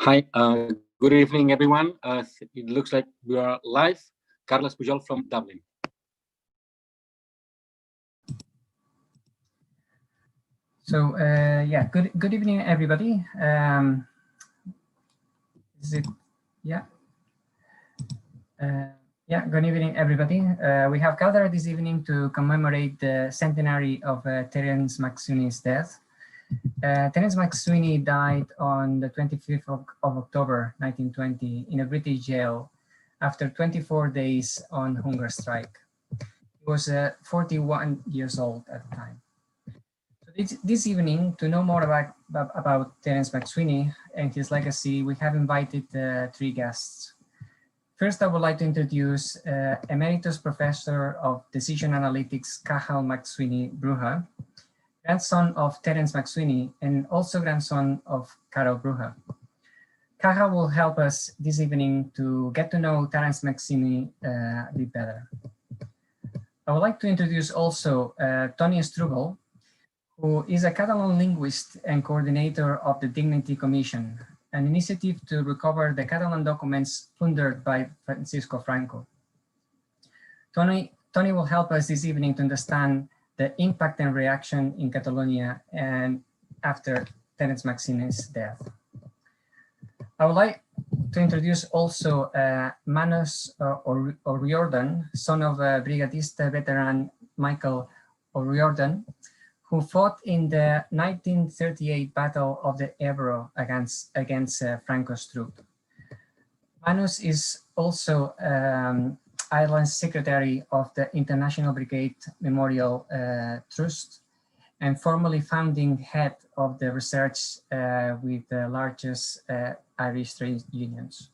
Hi, good evening, everyone. It looks like we are live. Carlos Pujol from Dublin. So yeah, good evening, everybody. Is it? Yeah. Yeah, good evening, everybody. We have gathered this evening to commemorate the centenary of Terence MacSwiney's death. Terence MacSwiney died on the 25th of October 1920 in a British jail after 24 days on hunger strike. He was 41 years old at the time. So this evening, to know more about Terence MacSwiney and his legacy, we have invited three guests. First, I would like to introduce Emeritus Professor of Decision Analytics, Cathal MacSwiney Brugha, grandson of Terence MacSwiney and also grandson of Cathal Brugha. Cathal will help us this evening to get to know Terence MacSwiney a bit better. I would like to introduce also Toni Strubell, who is a Catalan linguist and coordinator of the Dignity Commission, an initiative to recover the Catalan documents plundered by Francisco Franco. Toni will help us this evening to understand the impact and reaction in Catalonia and after Terence MacSwiney's death. I would like to introduce also Manus O'Riordan, son of Brigadista veteran Michael O'Riordan, who fought in the 1938 Battle of the Ebro against Franco's troops. Manus is also Ireland's secretary of the International Brigade Memorial Trust and formerly founding head of the research with the largest Irish trade unions.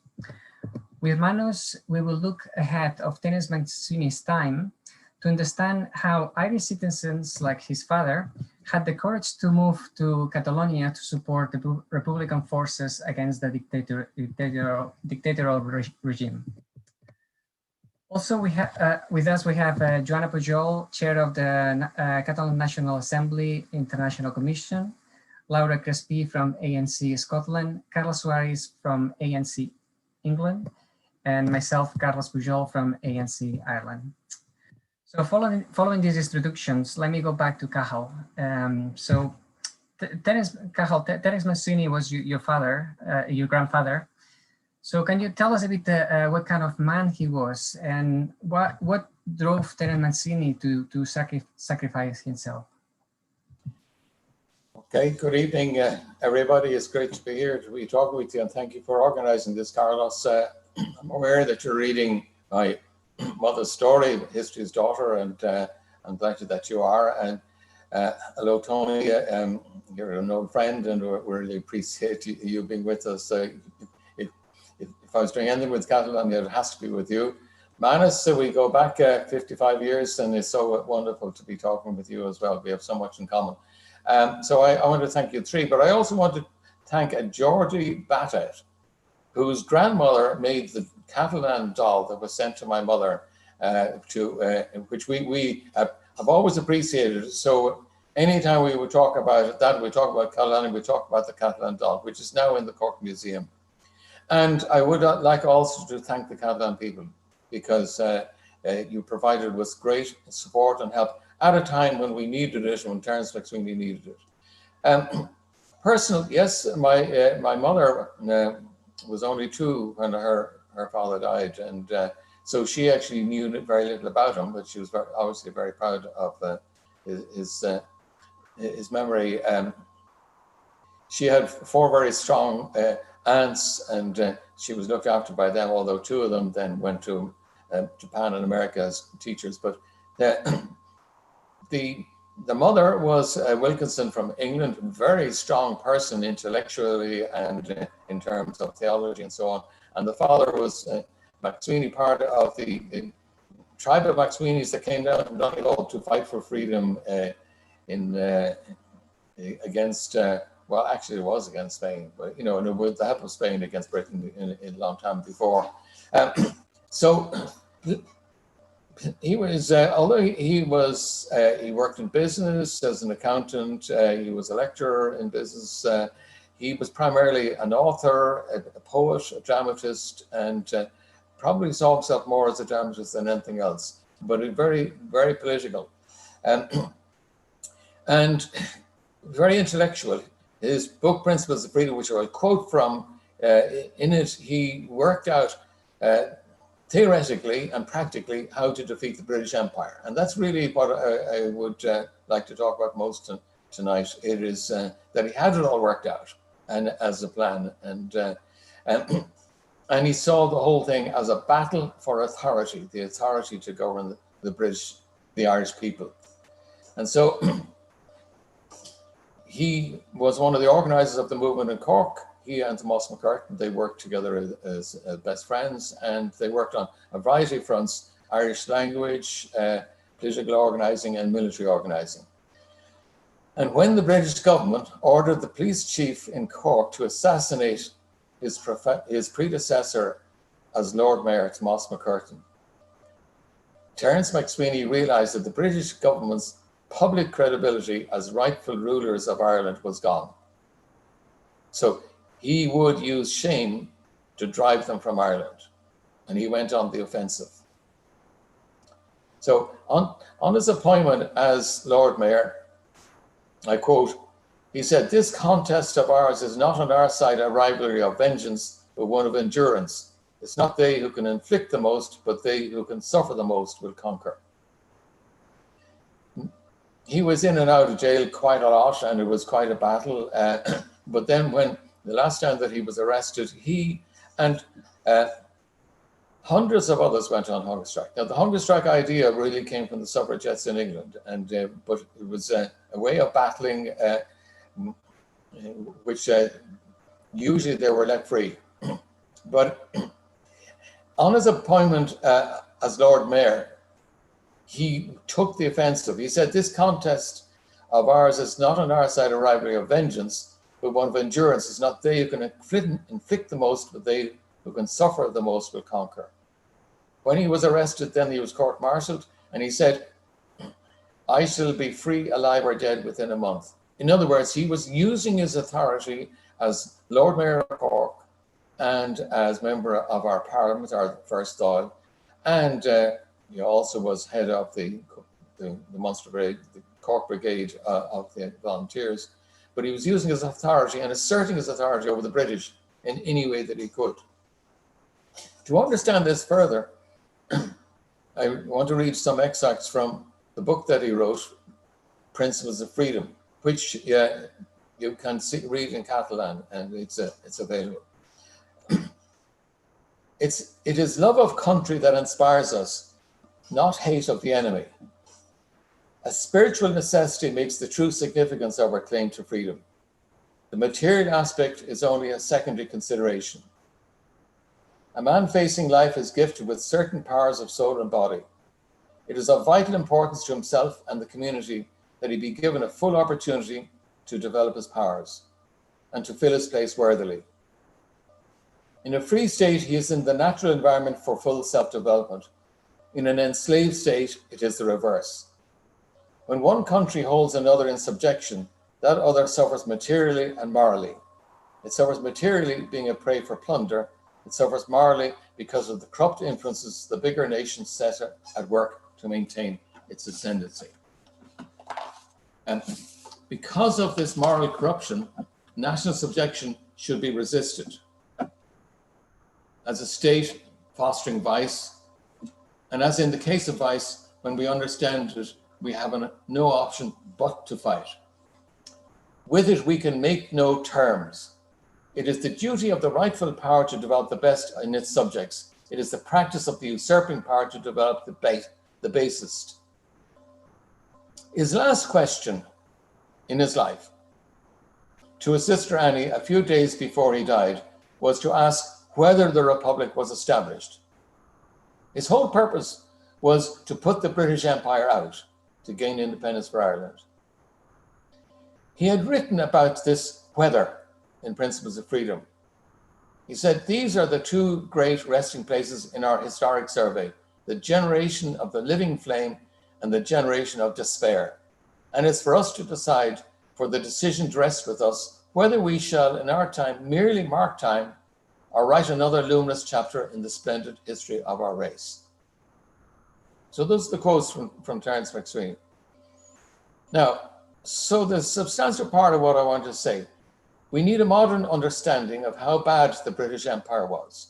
With Manus, we will look ahead of Terence MacSwiney's time to understand how Irish citizens like his father had the courage to move to Catalonia to support the Republican forces against the dictatorial regime. Also, we have with us, we have Joanna Pujol, chair of the Catalan National Assembly International Commission, Laura Crespi from ANC Scotland, Carlos Suarez from ANC-England, and myself, Carlos Pujol from ANC-Ireland. So following these introductions, let me go back to Cathal. So Terence MacSwiney was your father, your grandfather. So can you tell us a bit what kind of man he was and what drove Terence MacSwiney to sacrifice himself? Okay, good evening, everybody. It's great to be here to be talking with you, and thank you for organizing this, Carlos. I'm aware that you're reading my mother's story, History's Daughter, and I'm delighted that you are. And hello, Toni. You're an old friend, and we really appreciate you being with us. If I was doing anything with Catalan, it has to be with you. Manus, so we go back 55 years, and it's so wonderful to be talking with you as well. We have so much in common. So I want to thank you three, but I also want to thank a Georgie Battet, whose grandmother made the Catalan doll that was sent to my mother, which we have always appreciated. So anytime we would talk about that, we talk about Catalan, and we talk about the Catalan doll, which is now in the Cork Museum. And I would like also to thank the Catalan people, because you provided us great support and help at a time when we needed it, when Terence MacSwiney needed it. Personal, yes, my mother was only 2 when her father died, and so she actually knew very little about him, but she was obviously very proud of his memory. She had 4 very strong aunts, and she was looked after by them, although 2 of them then went to Japan and America as teachers. But the mother was Wilkinson from England, a very strong person intellectually and in terms of theology and so on. And the father was MacSwiney, part of the tribe of MacSwiney's that came down from Donegal to fight for freedom against, well, actually it was against Spain, but, you know, with the help of Spain against Britain in a long time before. So he was, although he worked in business as an accountant, he was a lecturer in business. he was primarily an author, a poet, a dramatist, and probably saw himself more as a dramatist than anything else, but very, very political. And very intellectual. His book, Principles of Freedom, which I'll quote from, in it, he worked out theoretically and practically how to defeat the British Empire. And that's really what I would like to talk about most tonight. It is that he had it all worked out and as a plan. And he saw the whole thing as a battle for authority, the authority to govern the Irish people. And so he was one of the organizers of the movement in Cork. He and Thomas McCartan, they worked together as best friends, and they worked on a variety of fronts: Irish language, political organizing, and military organizing. And when the British government ordered the police chief in Cork to assassinate his predecessor as Lord Mayor, Thomas McCartan, Terence MacSwiney realized that the British government's public credibility as rightful rulers of Ireland was gone. So he would use shame to drive them from Ireland, and he went on the offensive. So on his appointment as Lord Mayor, I quote, he said, "This contest of ours is not on our side a rivalry of vengeance, but one of endurance. It's not they who can inflict the most, but they who can suffer the most will conquer." He was in and out of jail quite a lot, and it was quite a battle. But then when the last time that he was arrested, he and hundreds of others went on hunger strike. Now, the hunger strike idea really came from the suffragettes in England, and but it was a way of battling, which usually they were let free. But on his appointment as Lord Mayor, he took the offensive. He said, "This contest of ours is not on our side a rivalry of vengeance, but one of endurance. It's not they who can inflict the most, but they who can suffer the most will conquer." When he was arrested, then he was court-martialed, and he said, "I shall be free, alive or dead within a month." In other words, he was using his authority as Lord Mayor of Cork and as member of our Parliament, our first Dáil, and he also was head of the Munster Brigade, the Cork Brigade of the Volunteers. But he was using his authority and asserting his authority over the British in any way that he could. To understand this further, I want to read some extracts from the book that he wrote, Principles of Freedom, which you can read in Catalan, and it's available. It is love of country that inspires us, not hate of the enemy. A spiritual necessity makes the true significance of our claim to freedom. The material aspect is only a secondary consideration. A man facing life is gifted with certain powers of soul and body. It is of vital importance to himself and the community that he be given a full opportunity to develop his powers and to fill his place worthily. In a free state, he is in the natural environment for full self-development. In an enslaved state, it is the reverse. When one country holds another in subjection, that other suffers materially and morally. It suffers materially being a prey for plunder. It suffers morally because of the corrupt influences the bigger nations set at work to maintain its ascendancy. And because of this moral corruption, national subjection should be resisted. As a state fostering vice, and as in the case of vice, when we understand it, we have no option but to fight. With it, we can make no terms. It is the duty of the rightful power to develop the best in its subjects. It is the practice of the usurping power to develop the basest. His last question in his life to his sister Annie a few days before he died was to ask whether the Republic was established. His whole purpose was to put the British Empire out, to gain independence for Ireland. He had written about this whether in Principles of Freedom. He said, "These are the two great resting places in our historic survey, the generation of the living flame and the generation of despair. And it's for us to decide, for the decision to rest with us, whether we shall in our time merely mark time or write another luminous chapter in the splendid history of our race. So those are the quotes from Terence MacSwiney. Now, so the substantial part of what I want to say, we need a modern understanding of how bad the British Empire was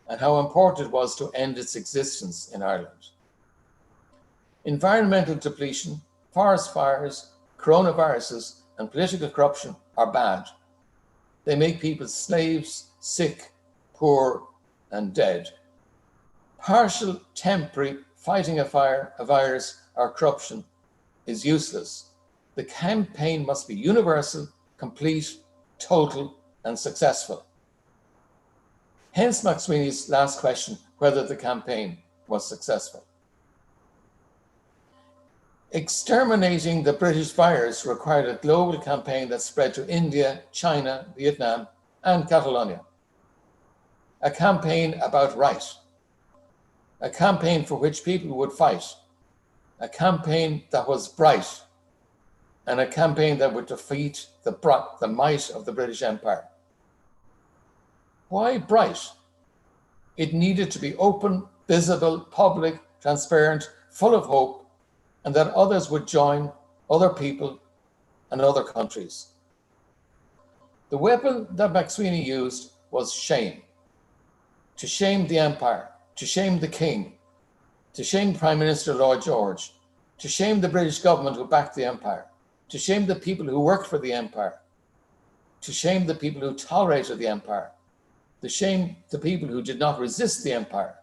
and how important it was to end its existence in Ireland. Environmental depletion, forest fires, coronaviruses, and political corruption are bad. They make people slaves, sick, poor, and dead. Partial, temporary fighting a virus, or corruption is useless. The campaign must be universal, complete, total, and successful. Hence MacSwiney's last question, whether the campaign was successful. Exterminating the British virus required a global campaign that spread to India, China, Vietnam, and Catalonia. A campaign about right. A campaign for which people would fight. A campaign that was bright. And a campaign that would defeat the might of the British Empire. Why bright? It needed to be open, visible, public, transparent, full of hope, and that others would join, other people and other countries. The weapon that MacSwiney used was shame. To shame the empire, to shame the king, to shame Prime Minister Lloyd George, to shame the British government who backed the empire, to shame the people who worked for the empire, to shame the people who tolerated the empire, to shame the people who did not resist the empire,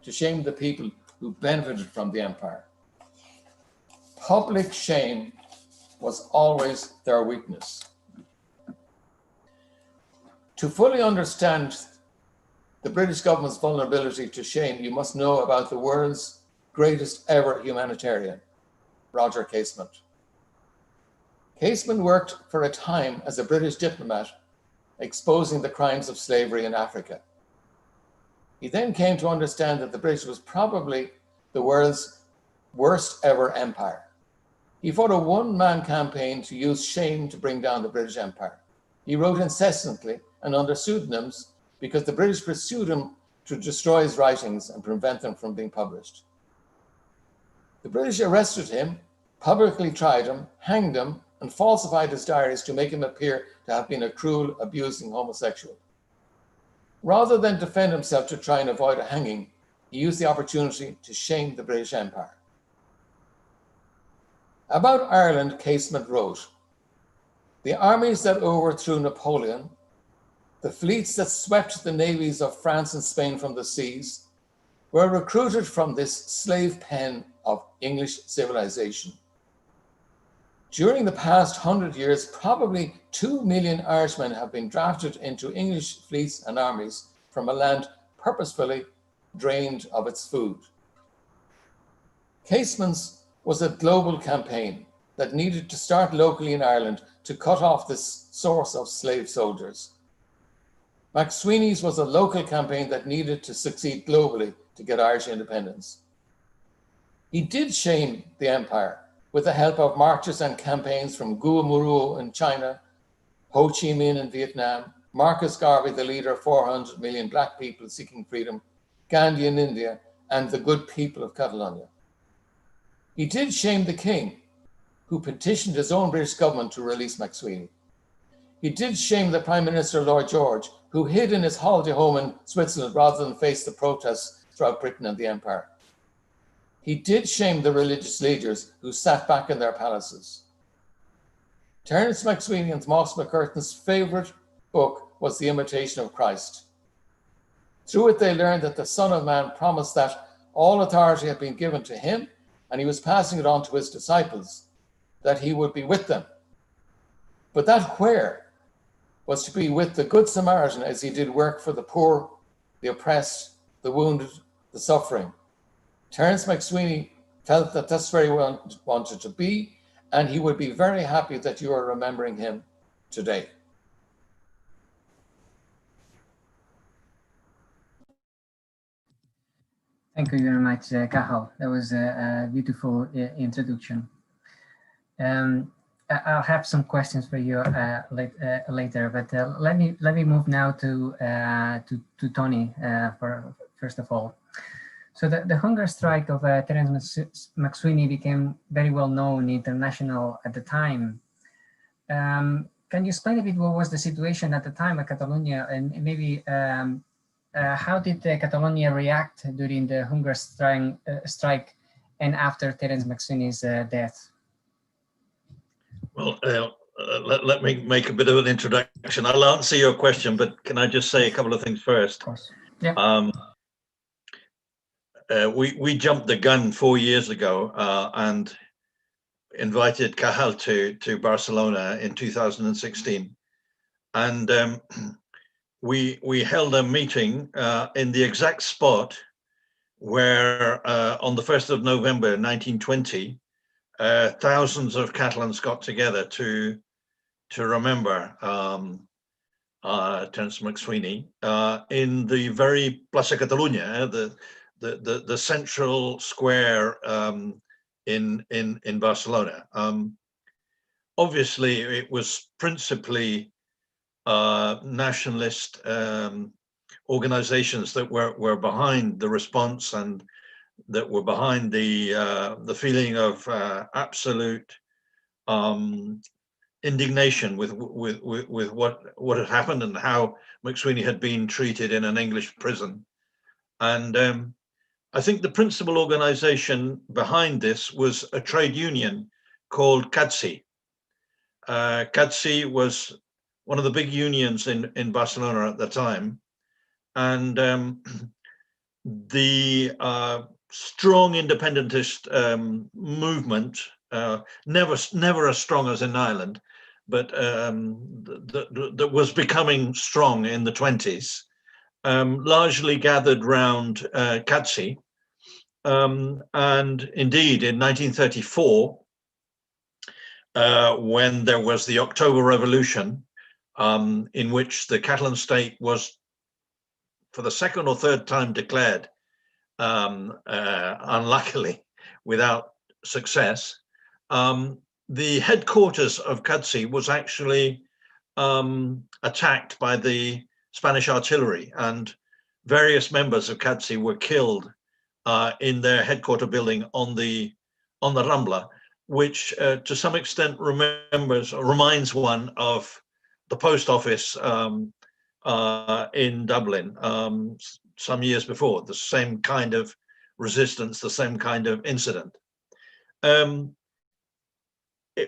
to shame the people who benefited from the empire. Public shame was always their weakness. To fully understand the British government's vulnerability to shame, you must know about the world's greatest ever humanitarian, Roger Casement. Casement worked for a time as a British diplomat, exposing the crimes of slavery in Africa. He then came to understand that the British was probably the world's worst ever empire. He fought a one-man campaign to use shame to bring down the British Empire. He wrote incessantly and under pseudonyms because the British pursued him to destroy his writings and prevent them from being published. The British arrested him, publicly tried him, hanged him, and falsified his diaries to make him appear to have been a cruel, abusing homosexual. Rather than defend himself to try and avoid a hanging, he used the opportunity to shame the British Empire. About Ireland, Casement wrote, "The armies that overthrew Napoleon, the fleets that swept the navies of France and Spain from the seas, were recruited from this slave pen of English civilization. During the past 100 years, probably 2 million Irishmen have been drafted into English fleets and armies from a land purposefully drained of its food." Casement's was a global campaign that needed to start locally in Ireland to cut off this source of slave soldiers. MacSwiney's was a local campaign that needed to succeed globally to get Irish independence. He did shame the empire with the help of marches and campaigns from Guo Muru in China, Ho Chi Minh in Vietnam, Marcus Garvey, the leader of 400 million black people seeking freedom, Gandhi in India, and the good people of Catalonia. He did shame the king, who petitioned his own British government to release MacSwiney. He did shame the Prime Minister Lloyd George, who hid in his holiday home in Switzerland rather than face the protests throughout Britain and the empire. He did shame the religious leaders who sat back in their palaces. Terence MacSwiney and Moss McCurtain's favourite book was The Imitation of Christ. Through it, they learned that the Son of Man promised that all authority had been given to him, and he was passing it on to his disciples, that he would be with them. But that where was to be with the Good Samaritan as he did work for the poor, the oppressed, the wounded, the suffering. Terence MacSwiney felt that that's where he wanted to be, and he would be very happy that you are remembering him today. Thank you very much, Cathal. That was a beautiful introduction. I'll have some questions for you later, but let me move now to Toni first of all. So the hunger strike of Terence MacSwiney became very well known international at the time. Can you explain a bit what was the situation at the time at Catalonia, and maybe how did Catalonia react during the hunger strike and after Terence MacSwiney's death? Well, let me make a bit of an introduction. I'll answer your question, but can I just say a couple of things first? Of course. Yeah. We jumped the gun 4 years ago and invited Cathal to Barcelona in 2016, and we held a meeting in the exact spot where on the 1st of November 1920 thousands of Catalans got together to remember Terence MacSwiney in the very Plaça Catalunya, the central square in Barcelona. Obviously, it was principally nationalist organizations that were behind the response and that were behind the feeling of absolute indignation with what had happened and how MacSwiney had been treated in an English prison. And I think the principal organization behind this was a trade union called CATSI. CATSI was one of the big unions in Barcelona at the time, and the strong independentist movement, never as strong as in Ireland, but that was becoming strong in the 20s, largely gathered round CATSI. And indeed, in 1934, when there was the October Revolution, in which the Catalan state was, for the second or third time, declared, unluckily, without success, the headquarters of CATSI was actually attacked by the Spanish artillery, and various members of CATSI were killed in their headquarter building on the Rambla, which to some extent reminds one of the post office in Dublin some years before. The same kind of resistance, the same kind of incident.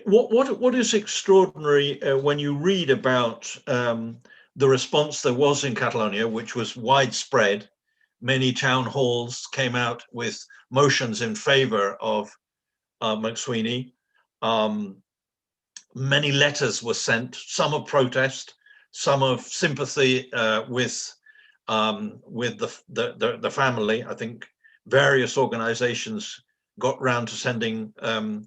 What is extraordinary when you read about the response there was in Catalonia, which was widespread. Many town halls came out with motions in favor of MacSwiney. Many letters were sent, some of protest, some of sympathy with the family. I think various organizations got round to sending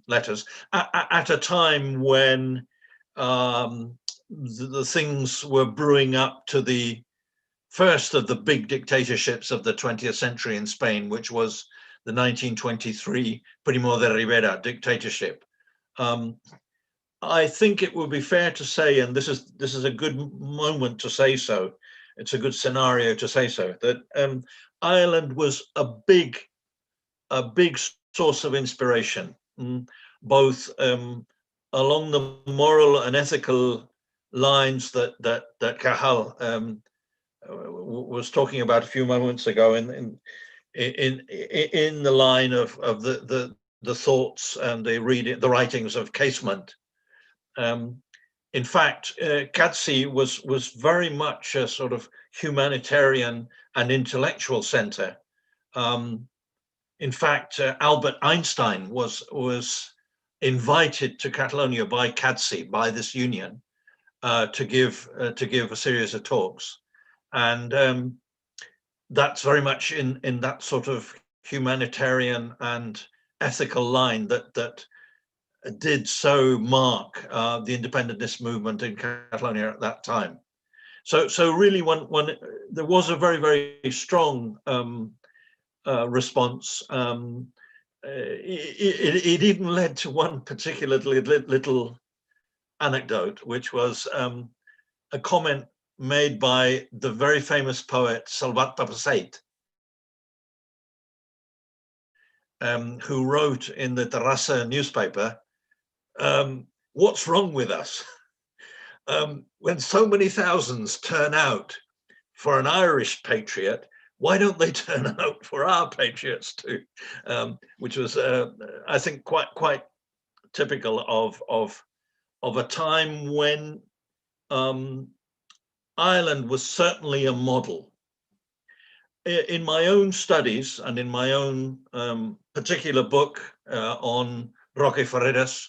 letters at a time when the things were brewing up to the first of the big dictatorships of the 20th century in Spain, which was the 1923 Primo de Rivera dictatorship. I think it would be fair to say, and this is a good moment to say so, it's a good scenario to say so, that Ireland was a big source of inspiration, both along the moral and ethical lines that Cathal was talking about a few moments ago, in the line of the thoughts and the writings of Casement. In fact, CATSI was very much a sort of humanitarian and intellectual center. In fact, Albert Einstein was invited to Catalonia by CATSI, by this union, to give a series of talks, and that's very much in that sort of humanitarian and ethical line that did so mark the independentist movement in Catalonia at that time. So really, there was a very, very strong response. It even led to one particular little anecdote, which was a comment made by the very famous poet Salvat Papasseit, who wrote in the Terrassa newspaper, what's wrong with us? When so many thousands turn out for an Irish patriot, why don't they turn out for our patriots too? Which was, I think, quite typical of a time when Ireland was certainly a model. In my own studies and in my own particular book on Roque Ferreras,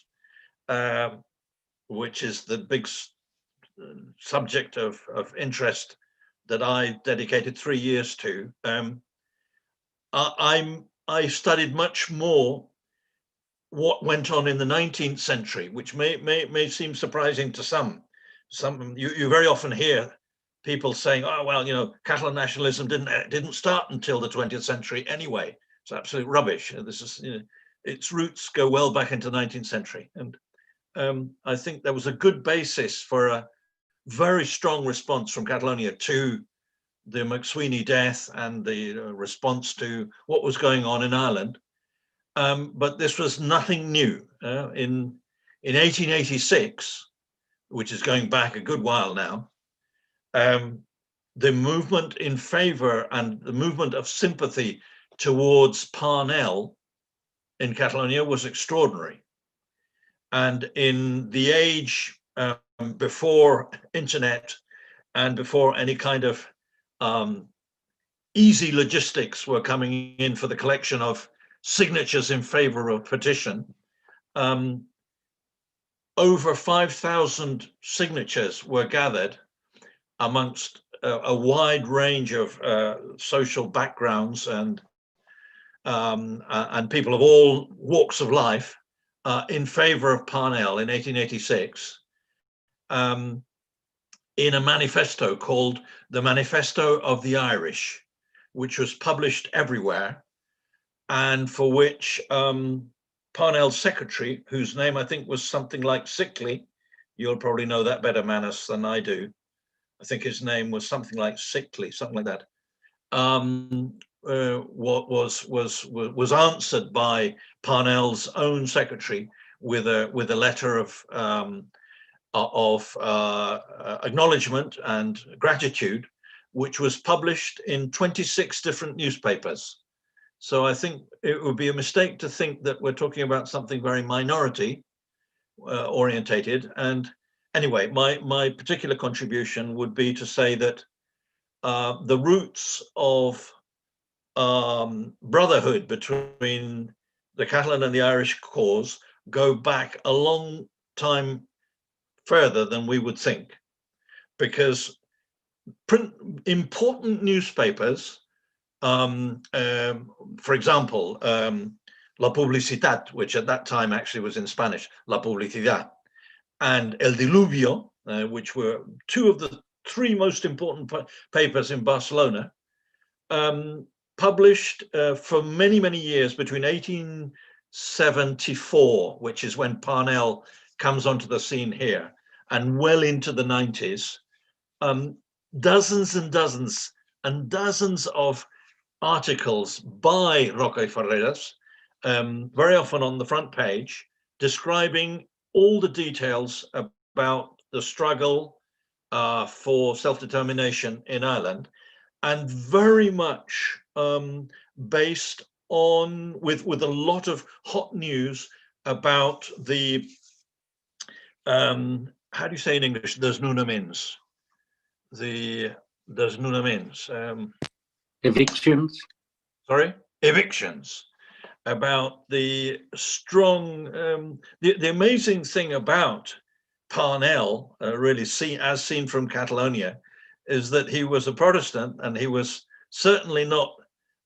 which is the big subject of interest that I dedicated 3 years to, I studied much more what went on in the 19th century, which may seem surprising to some. You very often hear people saying, "Oh well, you know, Catalan nationalism didn't start until the 20th century anyway." It's absolute rubbish. This is, you know, its roots go well back into the 19th century, and I think there was a good basis for a very strong response from Catalonia to the MacSwiney death and the response to what was going on in Ireland. But this was nothing new. In 1886, which is going back a good while now, the movement in favor and the movement of sympathy towards Parnell in Catalonia was extraordinary. And in the age before internet and before any kind of easy logistics were coming in for the collection of signatures in favor of petition, over 5,000 signatures were gathered amongst a wide range of social backgrounds and people of all walks of life in favor of Parnell in 1886, in a manifesto called the Manifesto of the Irish, which was published everywhere, and for which Parnell's secretary, whose name I think was something like Sickley, you'll probably know that better, Manus, than I do. I think his name was something like Sickley, something like that. What was answered by Parnell's own secretary with a letter of acknowledgement and gratitude, which was published in 26 different newspapers. So I think it would be a mistake to think that we're talking about something very minority orientated. And anyway, my particular contribution would be to say that the roots of brotherhood between the Catalan and the Irish cause go back a long time further than we would think, because important newspapers, for example, La Publicidad, which at that time actually was in Spanish, La Publicidad, and El Diluvio, which were two of the three most important papers in Barcelona, published for many, many years between 1874, which is when Parnell comes onto the scene here, and well into the 90s, dozens and dozens and dozens of articles by Roque Ferreras, very often on the front page, describing all the details about the struggle for self-determination in Ireland, and very much based on, with a lot of hot news about the, how do you say in English, desnunaments? The desnunaments. Evictions. Sorry? Evictions. About the strong, the amazing thing about Parnell, really as seen from Catalonia, is that he was a Protestant, and he was certainly not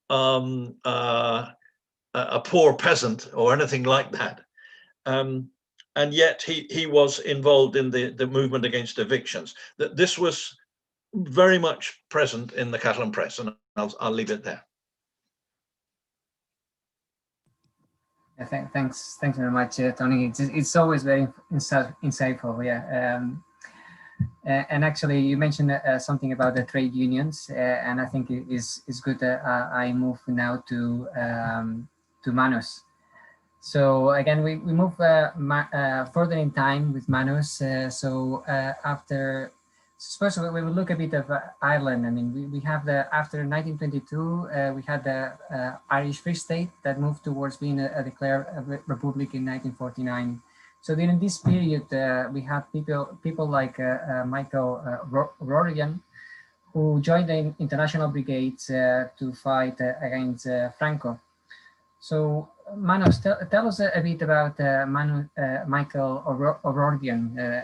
a poor peasant or anything like that. And yet he was involved in the movement against evictions. That this was very much present in the Catalan press, and I'll leave it there. Thanks very much, Tony. It's always very insightful. Yeah. And actually, you mentioned something about the trade unions, and I think it is good that I move now to Manus. So again, we move further in time with Manus. After, first we will look a bit of Ireland. I mean, we have after 1922, we had the Irish Free State that moved towards being a declared republic in 1949. So during this period, we have people like Michael Rorigan, who joined the international brigades to fight against Franco. So Manus, tell us a bit about Michael O'Rourke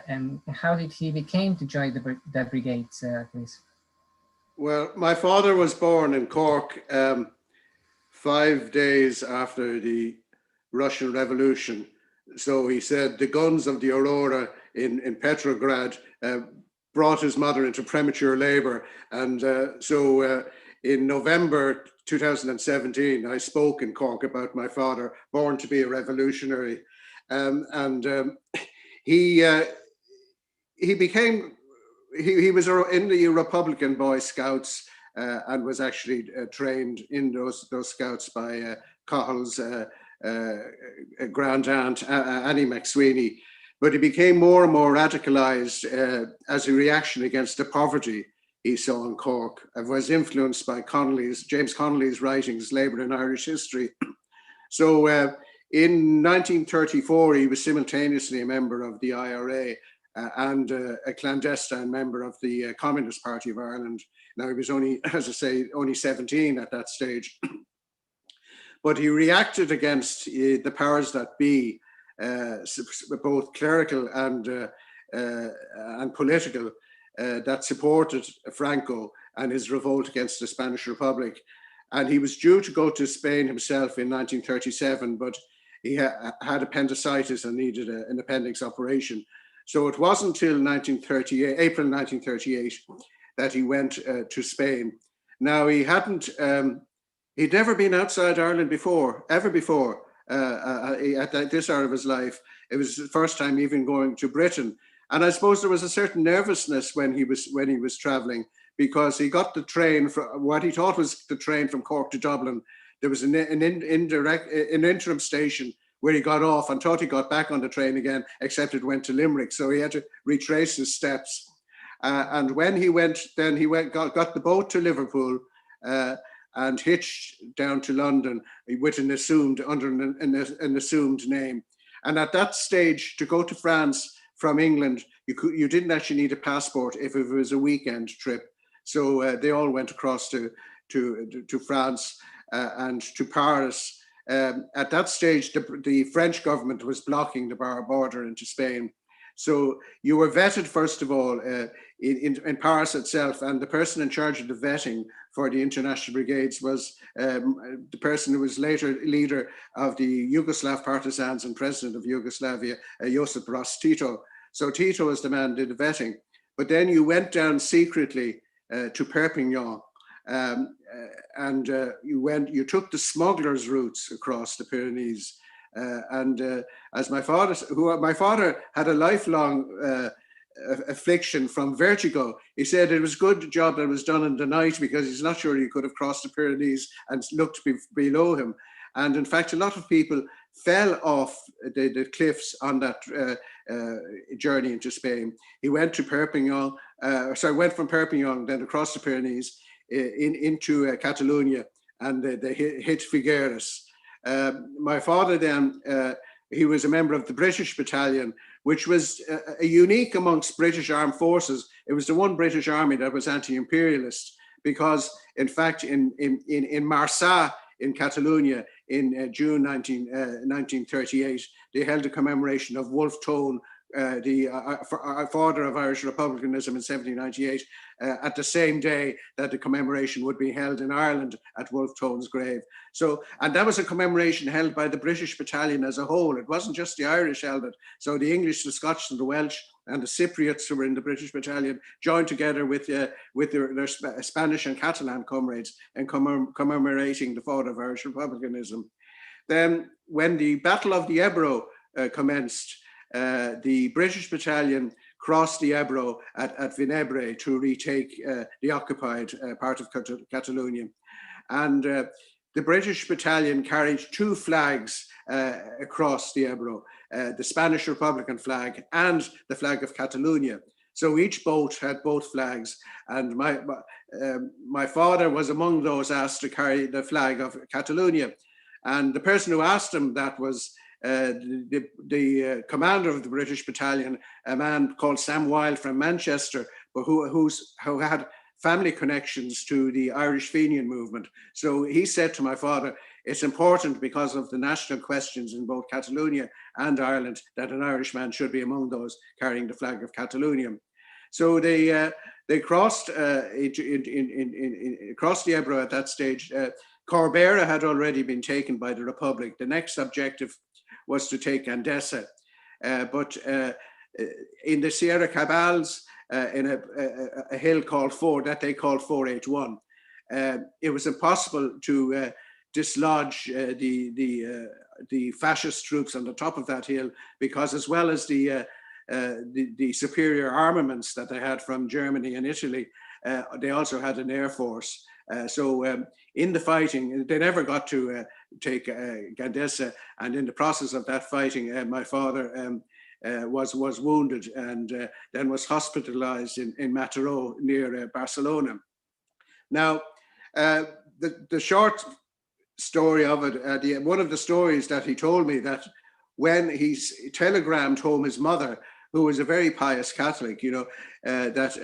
and how did he became to join the brigades, please? Well, my father was born in Cork 5 days after the Russian Revolution. So he said the guns of the Aurora in Petrograd brought his mother into premature labor. And in November 2017, I spoke in Cork about my father, born to be a revolutionary. He was in the Republican Boy Scouts and was actually trained in those scouts by Cathal's grand aunt, Annie MacSwiney. But he became more and more radicalized as a reaction against the poverty he saw in Cork, and was influenced by James Connolly's writings, Labour in Irish History. So in 1934, he was simultaneously a member of the IRA and a clandestine member of the Communist Party of Ireland. Now, he was only, as I say, only 17 at that stage. But he reacted against the powers that be, both clerical and political, that supported Franco and his revolt against the Spanish Republic. And he was due to go to Spain himself in 1937, but he had appendicitis and needed an appendix operation. So it wasn't until April 1938, that he went to Spain. Now, he'd never been outside Ireland before, ever before, at this hour of his life. It was the first time even going to Britain. And I suppose there was a certain nervousness when he was traveling, because he got the train from what he thought was the train from Cork to Dublin. There was an interim station where he got off and thought he got back on the train again, except it went to Limerick. So he had to retrace his steps. And when he went, then he got the boat to Liverpool and hitched down to London with an assumed name. And at that stage, to go to France from England, you didn't actually need a passport if it was a weekend trip. So they all went across to France and to Paris. At that stage, the French government was blocking the border into Spain. So you were vetted, first of all, in Paris itself, and the person in charge of the vetting for the international brigades was the person who was later leader of the Yugoslav partisans and president of Yugoslavia, Josip Broz Tito. So Tito was the man who did the vetting. But then you went down secretly to Perpignan, and you took the smugglers' routes across the Pyrenees. As my father had a lifelong affliction from vertigo, he said it was a good job that it was done in the night, because he's not sure he could have crossed the Pyrenees and looked below him. And in fact, a lot of people fell off the cliffs on that journey into Spain. He went to Perpignan, went from Perpignan, then across the Pyrenees into Catalonia, and they hit Figueres. My father then, he was a member of the British battalion, which was a unique amongst British armed forces. It was the one British army that was anti-imperialist, because in fact in Marsa in Catalonia in June 1938, they held a commemoration of Wolfe Tone, the father of Irish republicanism in 1798, at the same day that the commemoration would be held in Ireland at Wolfe Tone's grave. So, and that was a commemoration held by the British battalion as a whole. It wasn't just the Irish held it. So the English, the Scotch and the Welsh and the Cypriots who were in the British battalion joined together with their Spanish and Catalan comrades in commemorating the father of Irish republicanism. Then when the Battle of the Ebro commenced, the British battalion crossed the Ebro at Vinebre to retake the occupied part of Catalonia. And the British battalion carried two flags across the Ebro, the Spanish Republican flag and the flag of Catalonia. So each boat had both flags, and my father was among those asked to carry the flag of Catalonia. And the person who asked him that was the commander of the British battalion, a man called Sam Wilde from Manchester, but who had family connections to the Irish Fenian movement. So he said to my father, it's important because of the national questions in both Catalonia and Ireland that an Irishman should be among those carrying the flag of Catalonia. So they crossed across the Ebro at that stage. Corbera had already been taken by the Republic. The next objective was to take Gandesa, but in the Sierra Cabals, in a hill called that they called 481, it was impossible to dislodge the fascist troops on the top of that hill, because as well as the superior armaments that they had from Germany and Italy, they also had an air force. So in the fighting, they never got to take Gandesa, and in the process of that fighting, my father was wounded and then was hospitalized in Mataró near Barcelona. Now, the short story of it, one of the stories that he told me, that when he telegrammed home his mother, who was a very pious Catholic, that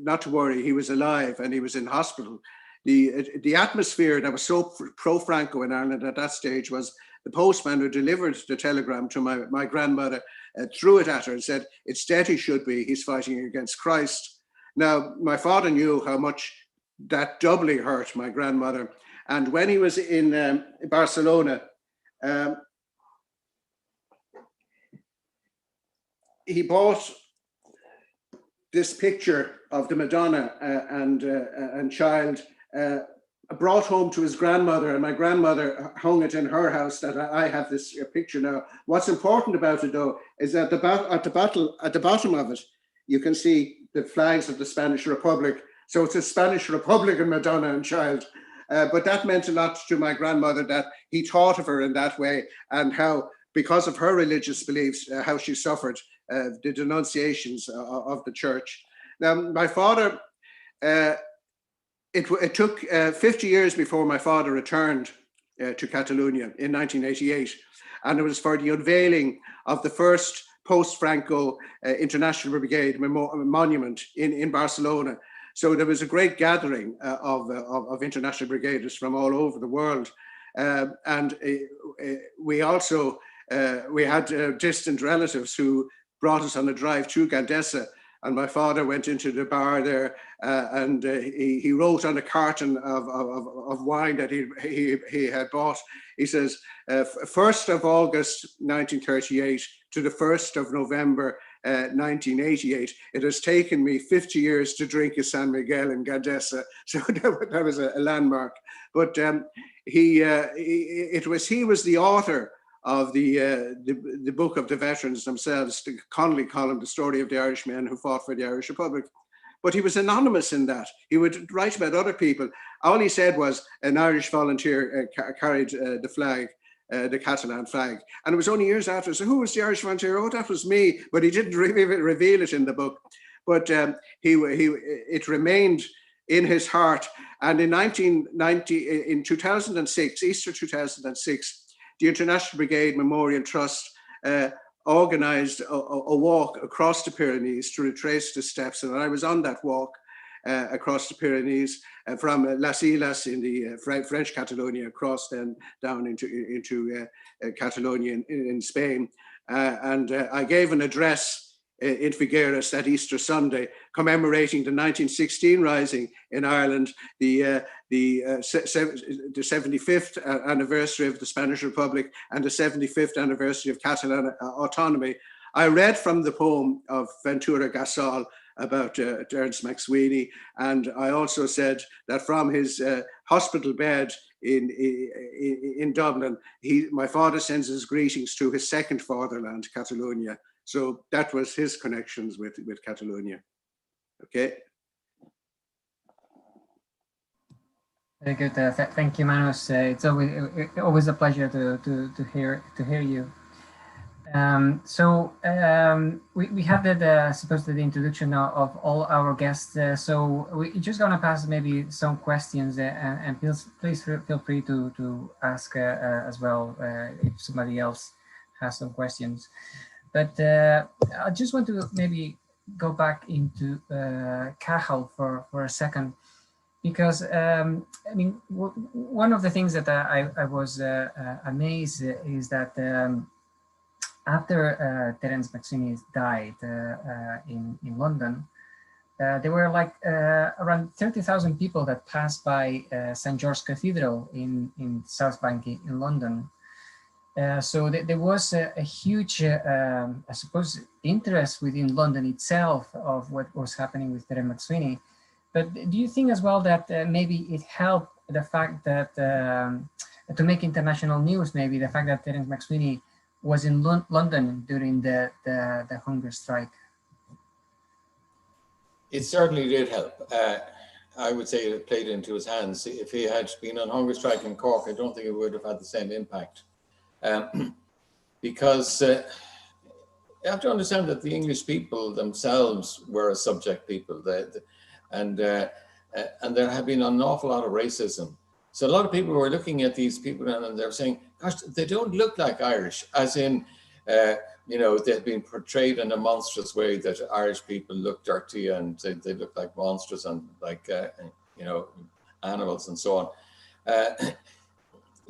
not to worry, he was alive and he was in hospital. The atmosphere that was so pro-Franco in Ireland at that stage was the postman who delivered the telegram to my grandmother threw it at her and said, it's dead he should be, he's fighting against Christ. Now, my father knew how much that doubly hurt my grandmother. And when he was in Barcelona, he bought this picture of the Madonna and child, brought home to his grandmother, and my grandmother hung it in her house. That I have this picture now. What's important about it, though, is that at the bottom of it, you can see the flags of the Spanish Republic. So it's a Spanish Republican Madonna and child. But that meant a lot to my grandmother, that he thought of her in that way, and how, because of her religious beliefs, how she suffered the denunciations of the church. Now, my father, it took 50 years before my father returned to Catalonia in 1988. And it was for the unveiling of the first post-Franco International Brigade monument in Barcelona. So there was a great gathering of international brigaders from all over the world. And we also, we had distant relatives who brought us on a drive to Gandesa. And my father went into the bar there and he wrote on a carton of wine that he had bought. He says, 1st of August 1938 to the 1st of November 1988, it has taken me 50 years to drink a San Miguel in Gandesa. So that was a landmark. But he was the author of the book of the veterans themselves, the Connolly column, the story of the Irish men who fought for the Irish Republic. But he was anonymous in that. He would write about other people. All he said was an Irish volunteer carried the flag, the Catalan flag. And it was only years after, so who was the Irish volunteer? Oh, that was me. But he didn't reveal it in the book. But it remained in his heart. And in 2006, Easter 2006, the International Brigade Memorial Trust organized a walk across the Pyrenees to retrace the steps. And I was on that walk across the Pyrenees from Las Islas in the French Catalonia, across then down into Catalonia in Spain. And I gave an address in Figueres that Easter Sunday, commemorating the 1916 rising in Ireland, the 75th anniversary of the Spanish Republic, and the 75th anniversary of Catalan autonomy. I read from the poem of Ventura Gasol about Terence MacSwiney, and I also said that from his hospital bed in Dublin. My father sends his greetings to his second fatherland, Catalonia. So that was his connections with Catalonia. Okay. Very good. Thank you, Manus. It's always a pleasure to hear you. We have supposed the introduction of all our guests. So we're just gonna pass maybe some questions, and please feel free to ask as well if somebody else has some questions. But I just want to maybe go back into Cathal for a second, because I mean, one of the things that I was amazed is that after Terence MacSwiney died in London, there were like around 30,000 people that passed by St. George's Cathedral in South Bank in London. So there was a huge, I suppose, interest within London itself of what was happening with Terence MacSwiney. But do you think as well that maybe it helped the fact that to make international news, maybe the fact that Terence MacSwiney was in London during the hunger strike? It certainly did help. I would say it played into his hands. If he had been on hunger strike in Cork, I don't think it would have had the same impact. Because you have to understand that the English people themselves were a subject people, and there have been an awful lot of racism. So a lot of people were looking at these people and they're saying, gosh, they don't look like Irish, as in, you know, they've been portrayed in a monstrous way that Irish people look dirty and they look like monsters and like, you know, animals and so on.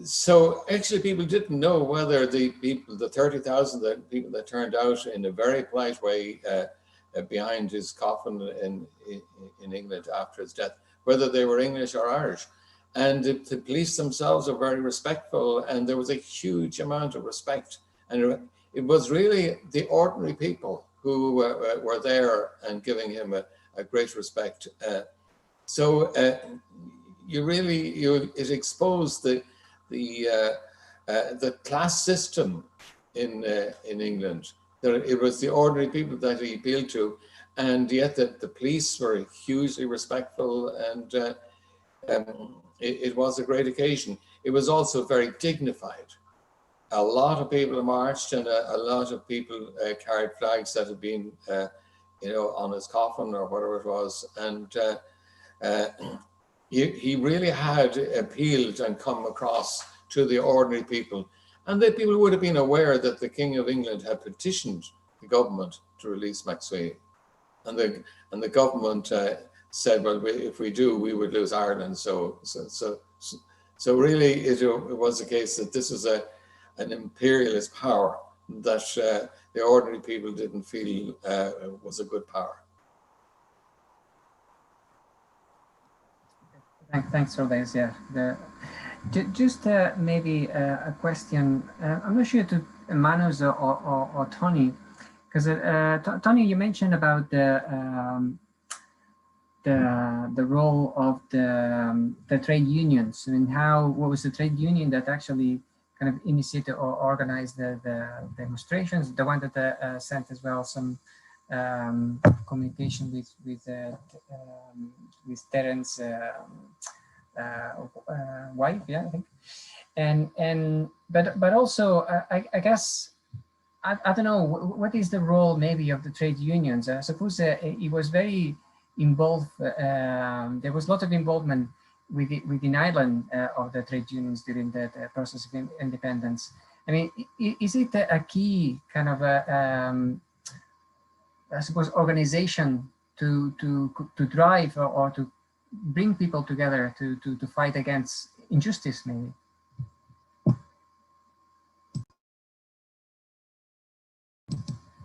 So actually people didn't know whether the people, the 30,000 people that turned out in a very polite way behind his coffin in England after his death, whether they were English or Irish. And the police themselves are very respectful, and there was a huge amount of respect. And it was really the ordinary people who were there and giving him a great respect. So it exposed the class system in England. It was the ordinary people that he appealed to, and yet the police were hugely respectful, and it was a great occasion. It was also very dignified. A lot of people marched, and a lot of people carried flags that had been, you know, on his coffin or whatever it was. And he really had appealed and come across to the ordinary people. And the people would have been aware that the King of England had petitioned the government to release MacSwiney. And the government said, well, if we do, we would lose Ireland. So really, it was the case that this was an imperialist power that the ordinary people didn't feel was a good power. Thanks for this. Yeah, just maybe a question. I'm not sure to Manus or Toni, because Toni, you mentioned about the role of the trade unions. I mean, what was the trade union that actually kind of initiated or organized the demonstrations? The one that sent as well some communication with Terence wife, yeah, I think, but also I guess I don't know what is the role maybe of the trade unions. I suppose it was very involved. There was a lot of involvement within Ireland of the trade unions during the process of independence. I mean, is it a key kind of I suppose organization to drive or to bring people together to fight against injustice, maybe?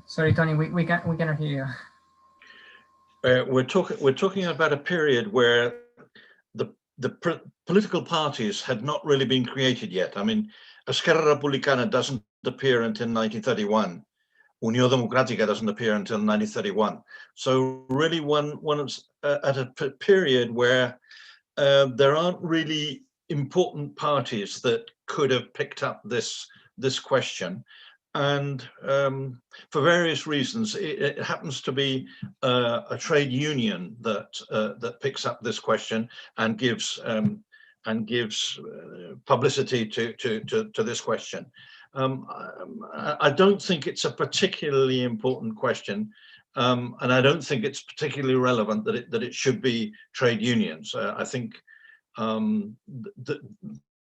Sorry, Toni, we cannot hear you. We're talking about a period where the political parties had not really been created yet. I mean, Esquerra Republicana doesn't appear until 1931. Unió Democrática doesn't appear until 1931. So really one is at a period where there aren't really important parties that could have picked up this question. And for various reasons, it happens to be a trade union that picks up this question and gives publicity to this question. I don't think it's a particularly important question, and I don't think it's particularly relevant that it should be trade unions. I think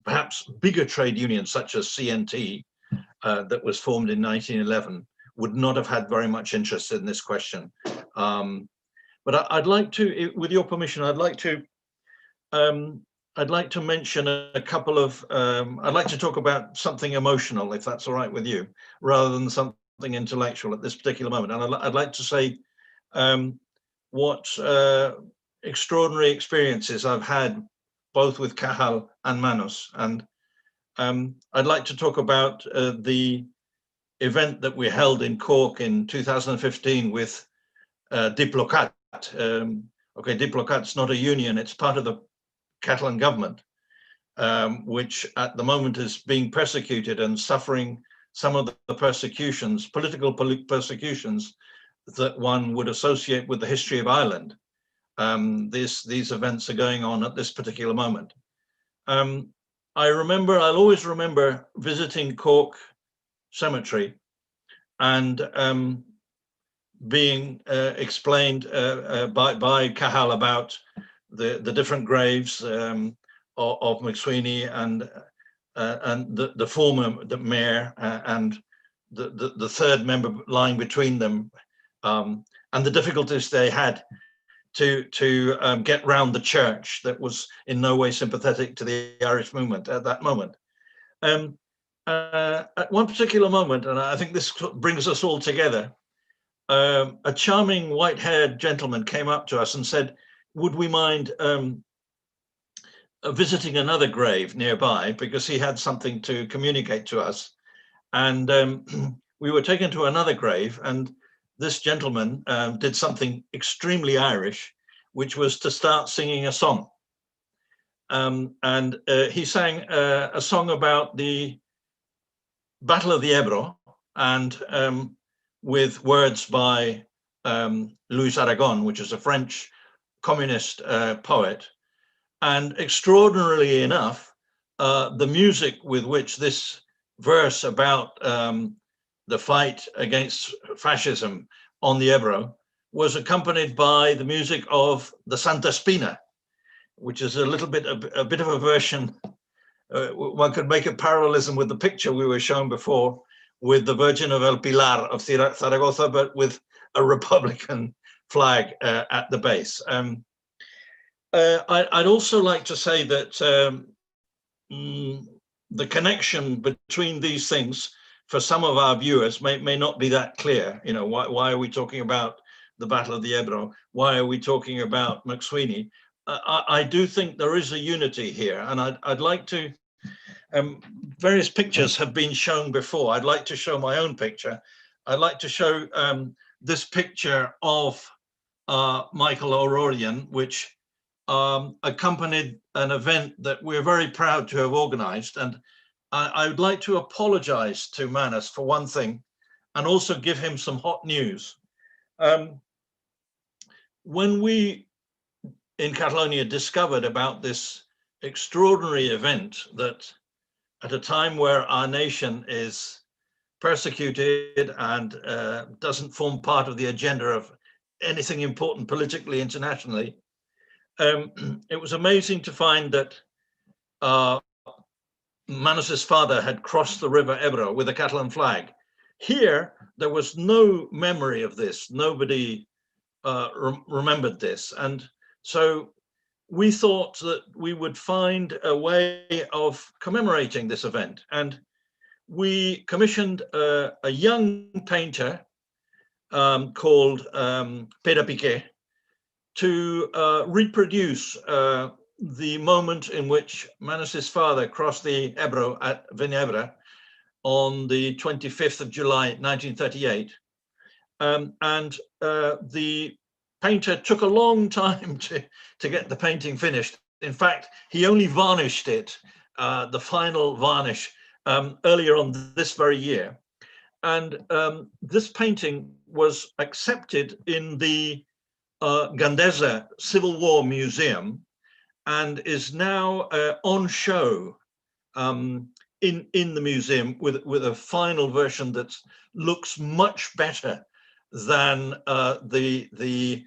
perhaps bigger trade unions such as CNT, that was formed in 1911, would not have had very much interest in this question. But I'd like to, with your permission, I'd like to mention a couple of, I'd like to talk about something emotional, if that's all right with you, rather than something intellectual at this particular moment. And I'd like to say what extraordinary experiences I've had both with Cathal and Manus. And I'd like to talk about the event that we held in Cork in 2015 with Diplocat. Okay, Diplocat's not a union, it's part of the Catalan government, which at the moment is being persecuted and suffering some of the persecutions, political persecutions that one would associate with the history of Ireland. These events are going on at this particular moment. I'll always remember visiting Cork Cemetery and being explained by Cathal about the different graves of MacSwiney and the former mayor and the third member lying between them, and the difficulties they had to get round the church that was in no way sympathetic to the Irish movement at that moment. At one particular moment, and I think this brings us all together, a charming white-haired gentleman came up to us and said, would we mind visiting another grave nearby, because he had something to communicate to us. And we were taken to another grave, and this gentleman did something extremely Irish, which was to start singing a song. He sang a song about the Battle of the Ebro, and with words by Louis Aragon, which is a French communist poet. And extraordinarily enough, the music with which this verse about the fight against fascism on the Ebro was accompanied by the music of the Santa Spina, which is a bit of a version. One could make a parallelism with the picture we were shown before with the Virgin of El Pilar of Zaragoza, but with a Republican flag at the base. I'd also like to say that the connection between these things for some of our viewers may not be that clear. You know, why are we talking about the Battle of the Ebro? Why are we talking about MacSwiney? I do think there is a unity here, and I'd like to, various pictures have been shown before. I'd like to show my own picture. I'd like to show this picture of Michael O'Rourke, which accompanied an event that we're very proud to have organized. And I would like to apologize to Manus for one thing, and also give him some hot news. When we in Catalonia discovered about this extraordinary event, that at a time where our nation is persecuted and doesn't form part of the agenda of anything important politically internationally, it was amazing to find that Manus's father had crossed the River Ebro with a Catalan flag. Here, there was no memory of this. Nobody remembered this. And so we thought that we would find a way of commemorating this event. And we commissioned a young painter called Pere Piqué to reproduce the moment in which Manus's father crossed the Ebro at Vinebre on the 25th of July, 1938. The painter took a long time to get the painting finished. In fact, he only varnished it, the final varnish, earlier on this very year. And this painting was accepted in the Gandesa Civil War Museum and is now on show in the museum with a final version that looks much better than the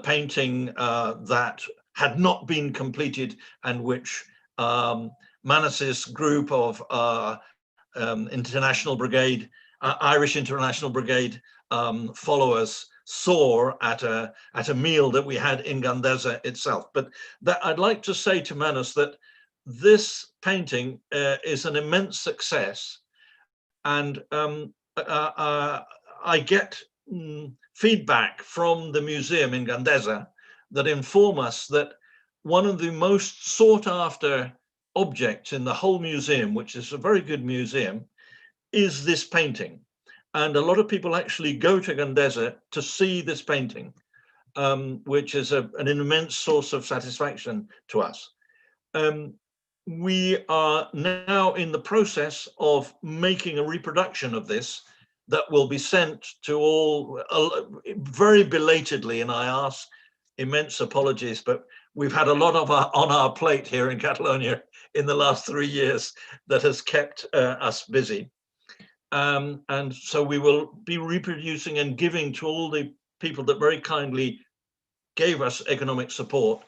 painting that had not been completed, and which Manus's group of International Brigade, Irish International Brigade followers saw at a meal that we had in Gandesa itself. But that I'd like to say to Manus that this painting is an immense success, and I get feedback from the museum in Gandesa that inform us that one of the most sought after objects in the whole museum, which is a very good museum, is this painting. And a lot of people actually go to Gandesa to see this painting, which is an immense source of satisfaction to us. We are now in the process of making a reproduction of this that will be sent to all very belatedly, and I ask immense apologies, but we've had a lot of on our plate here in Catalonia in the last 3 years that has kept us busy. And so we will be reproducing and giving to all the people that very kindly gave us economic support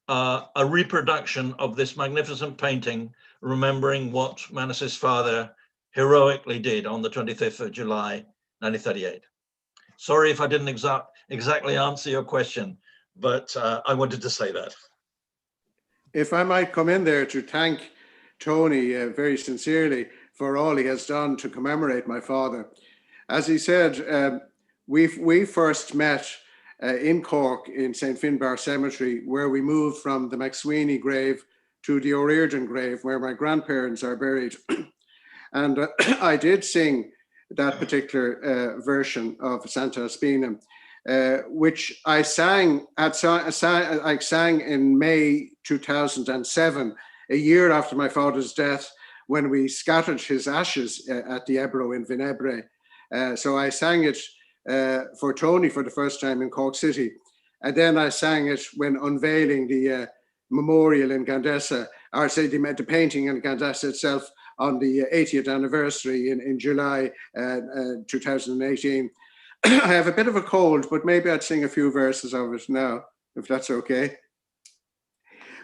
a reproduction of this magnificent painting, remembering what Manus's father heroically did on the 25th of July, 1938. Sorry if I didn't exactly answer your question, but I wanted to say that. If I might come in there to thank Tony very sincerely for all he has done to commemorate my father. As he said, we first met in Cork in St. Finbar Cemetery, where we moved from the MacSwiney grave to the O'Riordan grave, where my grandparents are buried. And I did sing that particular version of Santa Spina, which I sang in May 2007, a year after my father's death, when we scattered his ashes at the Ebro in Vinebre. So I sang it for Toni for the first time in Cork City. And then I sang it when unveiling the memorial in Gandesa, or say the painting in Gandesa itself on the 80th anniversary in July 2018. I have a bit of a cold, but maybe I'd sing a few verses of it now, if that's okay.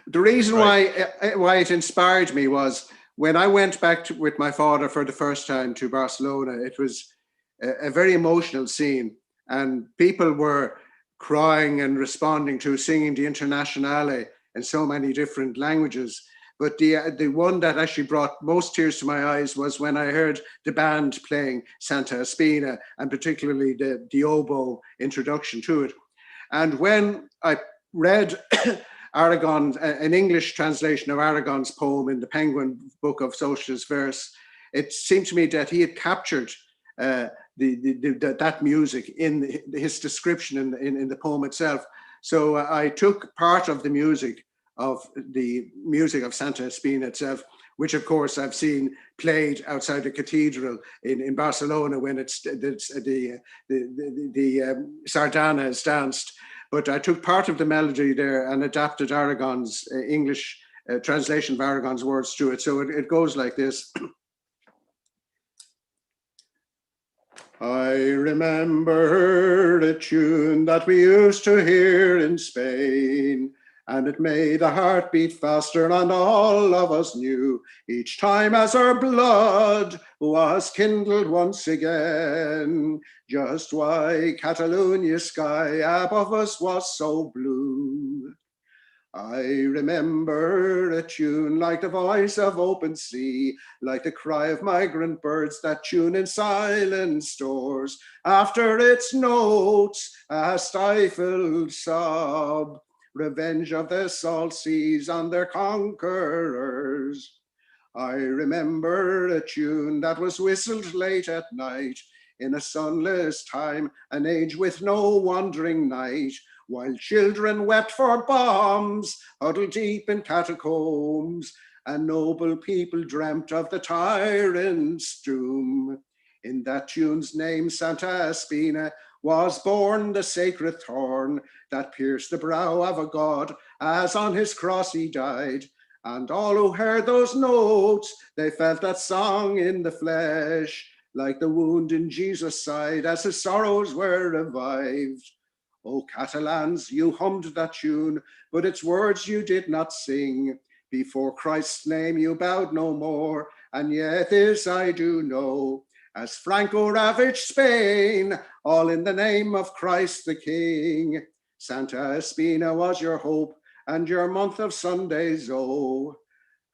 The reason why it inspired me was when I went back with my father for the first time to Barcelona. It was a very emotional scene, and people were crying and responding to singing the Internationale in so many different languages. But the one that actually brought most tears to my eyes was when I heard the band playing Santa Spina, and particularly the oboe introduction to it. And when I read Aragon, an English translation of Aragon's poem in the Penguin Book of Socialist Verse, it seemed to me that he had captured that music in his description in the poem itself. So I took part of the music of Santa Spina itself, which of course I've seen played outside the cathedral in Barcelona when the Sardana is danced. But I took part of the melody there and adapted Aragon's English translation of Aragon's words to it. So it goes like this. I remember a tune that we used to hear in Spain, and it made the heart beat faster, and all of us knew each time as our blood was kindled once again, just why Catalonia's sky above us was so blue. I remember a tune like the voice of open sea, like the cry of migrant birds that tune in silent stores, after its notes a stifled sob, revenge of the salt seas on their conquerors. I remember a tune that was whistled late at night in a sunless time, an age with no wandering night, while children wept for bombs, huddled deep in catacombs, and noble people dreamt of the tyrant's doom. In that tune's name, Santa Espina, was born the sacred thorn that pierced the brow of a god as on his cross he died. And all who heard those notes, they felt that song in the flesh, like the wound in Jesus' side as his sorrows were revived. O Catalans, you hummed that tune, but its words you did not sing. Before Christ's name you bowed no more, and yet this I do know, as Franco ravaged Spain, all in the name of Christ the King. Santa Espina was your hope, and your month of Sundays, oh.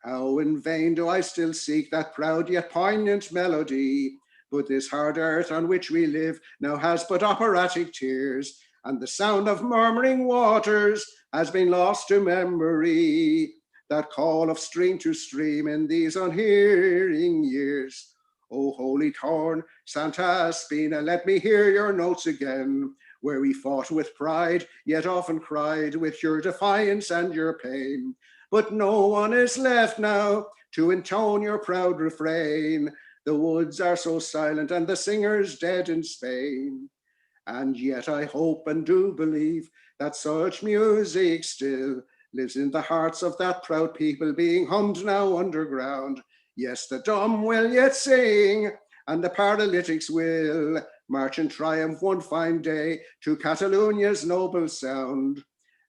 How in vain do I still seek that proud yet poignant melody, but this hard earth on which we live now has but operatic tears, and the sound of murmuring waters has been lost to memory, that call of stream to stream in these unhearing years. O holy thorn, Santa Espina, let me hear your notes again, where we fought with pride, yet often cried with your defiance and your pain. But no one is left now to intone your proud refrain. The woods are so silent and the singers dead in Spain. And yet I hope and do believe that such music still lives in the hearts of that proud people being hummed now underground. Yes, the dumb will yet sing, and the paralytics will march in triumph one fine day to Catalonia's noble sound.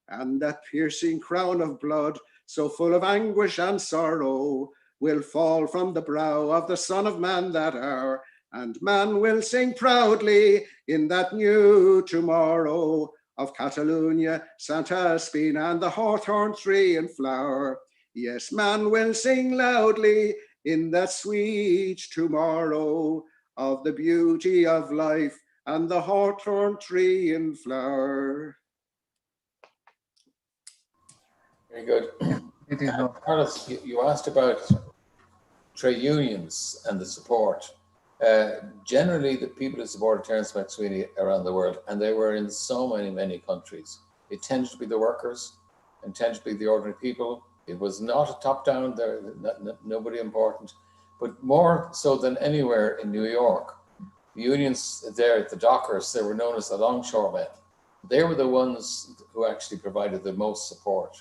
And that piercing crown of blood, so full of anguish and sorrow, will fall from the brow of the Son of Man that hour, and man will sing proudly in that new tomorrow of Catalonia, Santa Espina, and the hawthorn tree in flower. Yes, man will sing loudly in that sweet tomorrow of the beauty of life and the hawthorn tree in flower. Very good. It is well. Carlos, you asked about trade unions and the support. Generally, the people who supported Terence MacSwiney around the world, and they were in so many countries, it tended to be the workers and tended to be the ordinary people. It was not a top-down, nobody important, but more so than anywhere in New York. The unions there at the dockers, they were known as the longshoremen. They were the ones who actually provided the most support.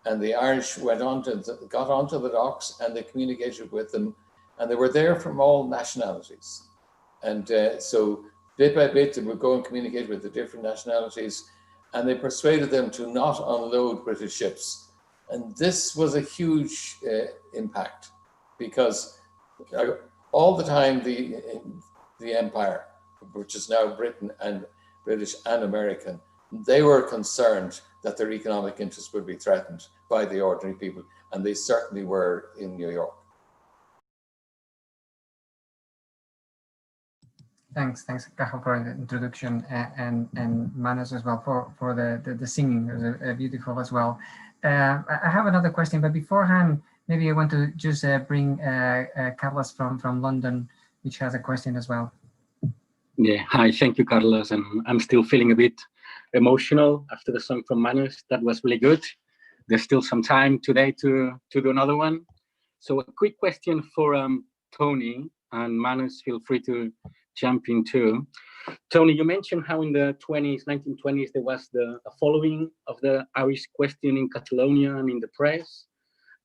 And the Irish got onto the docks and they communicated with them, and they were there from all nationalities. And so bit by bit, they would go and communicate with the different nationalities, and they persuaded them to not unload British ships. And this was a huge impact, because all the time the empire, which is now Britain and British and American, they were concerned that their economic interests would be threatened by the ordinary people, and they certainly were in New York. Thanks, Cathal, for the introduction, and Manus as well for the singing. It was beautiful as well. I have another question, but beforehand, maybe I want to just bring Carlos from London, which has a question as well. Yeah, hi, thank you, Carlos. And I'm still feeling a bit emotional after the song from Manus. That was really good. There's still some time today to do another one. So a quick question for Toni, and Manus, feel free to jump in too. Toni, you mentioned how in the 1920s, there was a following of the Irish question in Catalonia and in the press,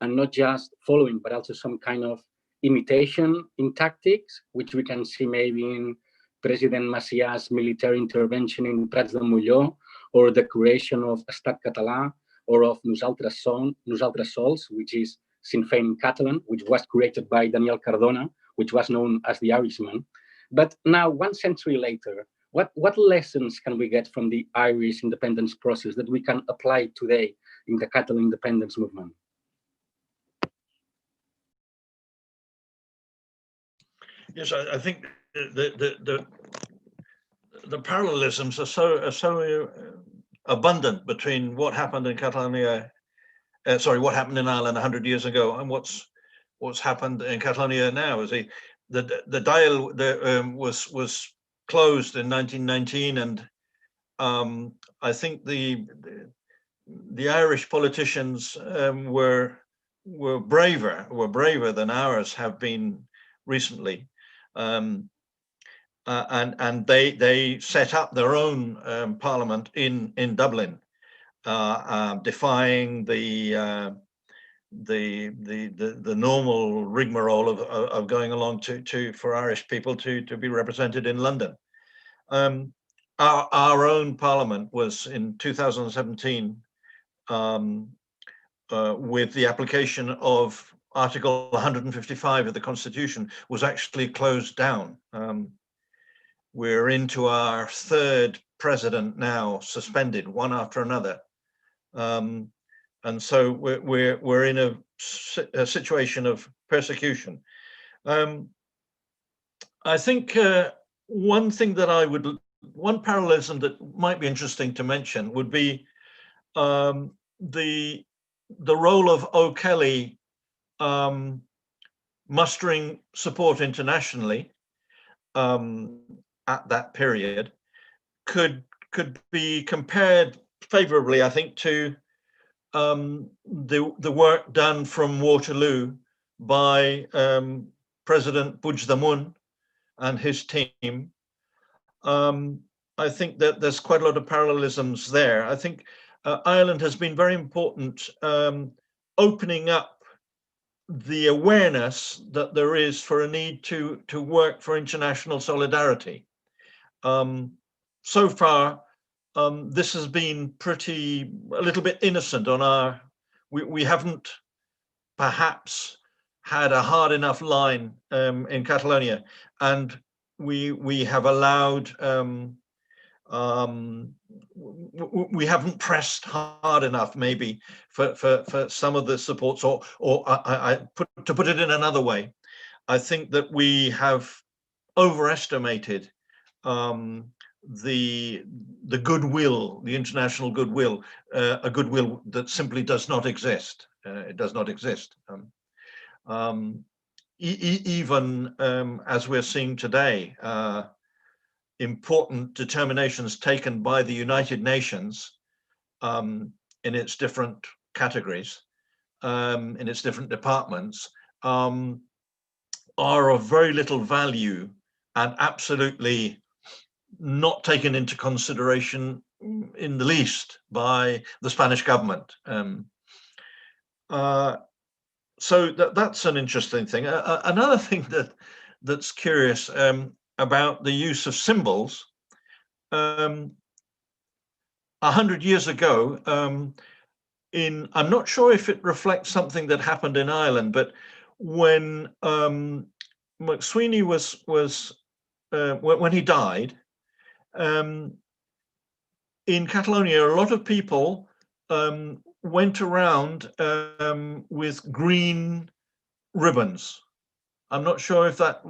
and not just following, but also some kind of imitation in tactics, which we can see maybe in President Macià's military intervention in Prats de Molló, or the creation of Estat Català, or of Nosaltres Sols, which is Sinn Féin in Catalan, which was created by Daniel Cardona, which was known as the Irishman. But now, 1 century later, what lessons can we get from the Irish independence process that we can apply today in the Catalan independence movement? Yes, I think the parallelisms are so abundant between what happened in Catalonia, what happened in Ireland 100 years ago, and what's happened in Catalonia now. The dial was closed in 1919, and I think the Irish politicians were braver than ours have been recently, and they set up their own parliament in Dublin, defying the normal rigmarole of going along for Irish people to be represented in London. Our own parliament was in 2017 with the application of Article 155 of the Constitution was actually closed down. We're into our third president now, suspended one after another. And so we're in a situation of persecution. I think one parallelism that might be interesting to mention would be the role of O'Kelly mustering support internationally at that period could be compared favorably, I think, to the work done from Waterloo by President Puigdemont and his team. I think that there's quite a lot of parallelisms there. I think Ireland has been very important opening up the awareness that there is for a need to work for international solidarity. So far, this has been a little bit innocent on our, we haven't perhaps had a hard enough line in Catalonia, and we have allowed, we haven't pressed hard enough maybe for some of the supports, to put it in another way, I think that we have overestimated the goodwill, the international goodwill, a goodwill that simply does not exist. It does not exist. Even as we're seeing today, important determinations taken by the United Nations in its different categories, in its different departments, are of very little value and absolutely not taken into consideration in the least by the Spanish government. So that's an interesting thing. Another thing that's curious about the use of symbols, 100 years ago, I'm not sure if it reflects something that happened in Ireland, but when MacSwiney when he died, in Catalonia, a lot of people went around with green ribbons. I'm not sure if that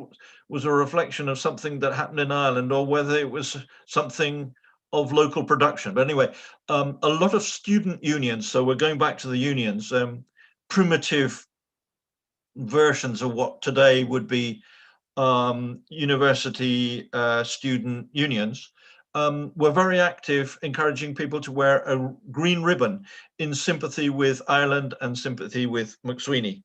was a reflection of something that happened in Ireland or whether it was something of local production. But anyway, a lot of student unions, so we're going back to the unions, primitive versions of what today would be university student unions, were very active, encouraging people to wear a green ribbon in sympathy with Ireland and sympathy with MacSwiney.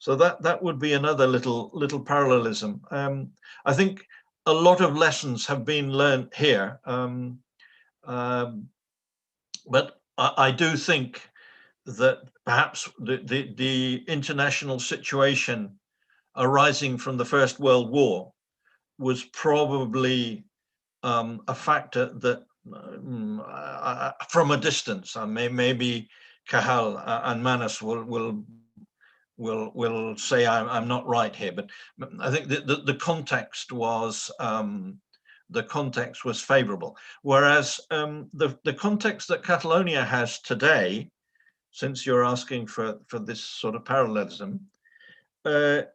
So that would be another little parallelism. I think a lot of lessons have been learned here, but I do think that perhaps the international situation arising from the First World War was probably a factor that from a distance, maybe Cathal and Manus will say I'm not right here, but I think the context was favorable. Whereas the context that Catalonia has today, since you're asking for this sort of parallelism,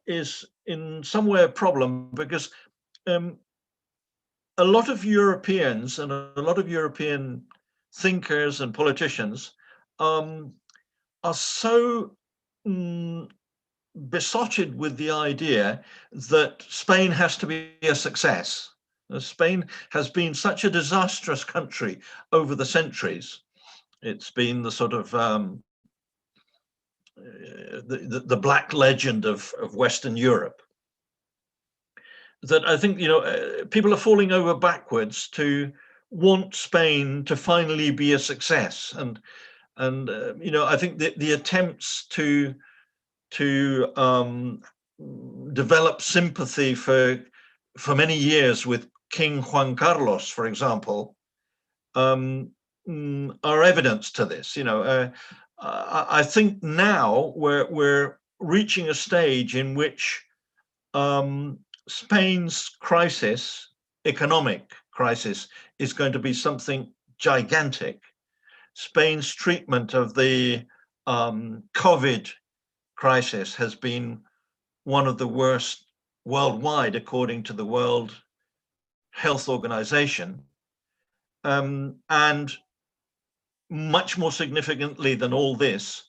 is in some way a problem, because a lot of Europeans and a lot of European thinkers and politicians are so besotted with the idea that Spain has to be a success, Spain has been such a disastrous country over the centuries. It's been the sort of the black legend of Western Europe, that I think, people are falling over backwards to want Spain to finally be a success. And I think the attempts to develop sympathy for many years with King Juan Carlos, for example, are evidence to this. I think now we're reaching a stage in which Spain's crisis, economic crisis, is going to be something gigantic. Spain's treatment of the COVID crisis has been one of the worst worldwide, according to the World Health Organization. And much more significantly than all this,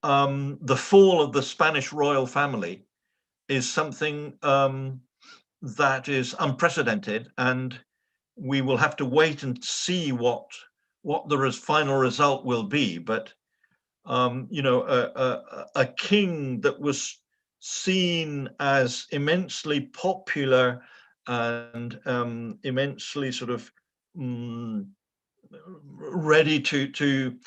the fall of the Spanish royal family is something that is unprecedented, and we will have to wait and see what the final result will be. But a king that was seen as immensely popular and immensely sort of ready to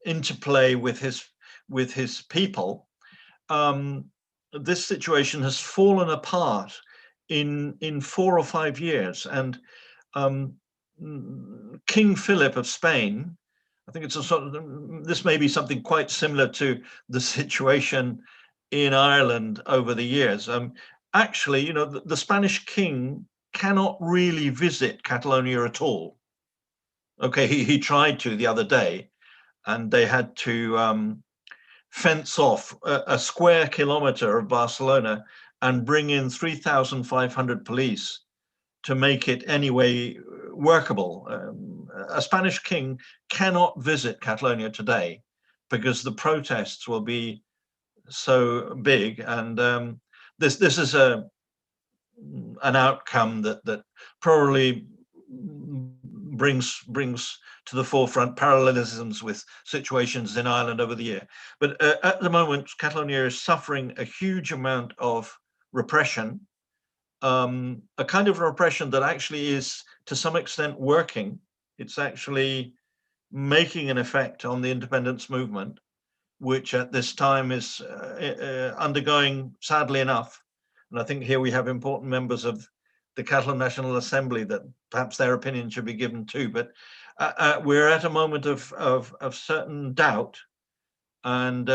interplay with his people, this situation has fallen apart in 4 or 5 years. And King Philip of Spain, I think it's a sort of, this may be something quite similar to the situation in Ireland over the years. Actually, the Spanish king cannot really visit Catalonia at all. Okay, he tried to the other day, and they had to fence off a square kilometer of Barcelona and bring in 3,500 police to make it anyway workable. A Spanish king cannot visit Catalonia today because the protests will be so big, and this is an outcome that probably brings to the forefront parallelisms with situations in Ireland over the year. But at the moment, Catalonia is suffering a huge amount of repression, a kind of repression that actually is to some extent working. It's actually making an effect on the independence movement, which at this time is undergoing, sadly enough. And I think here we have important members of the Catalan National Assembly that perhaps their opinion should be given too. But we're at a moment of certain doubt, and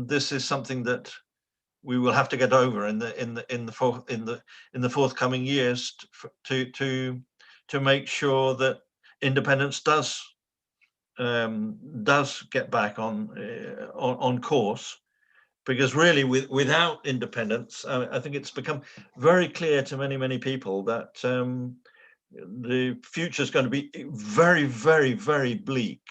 this is something that we will have to get over in the forthcoming years to make sure that independence does get back on course. Because really, without independence, I think it's become very clear to many people that the future is going to be very, very, very bleak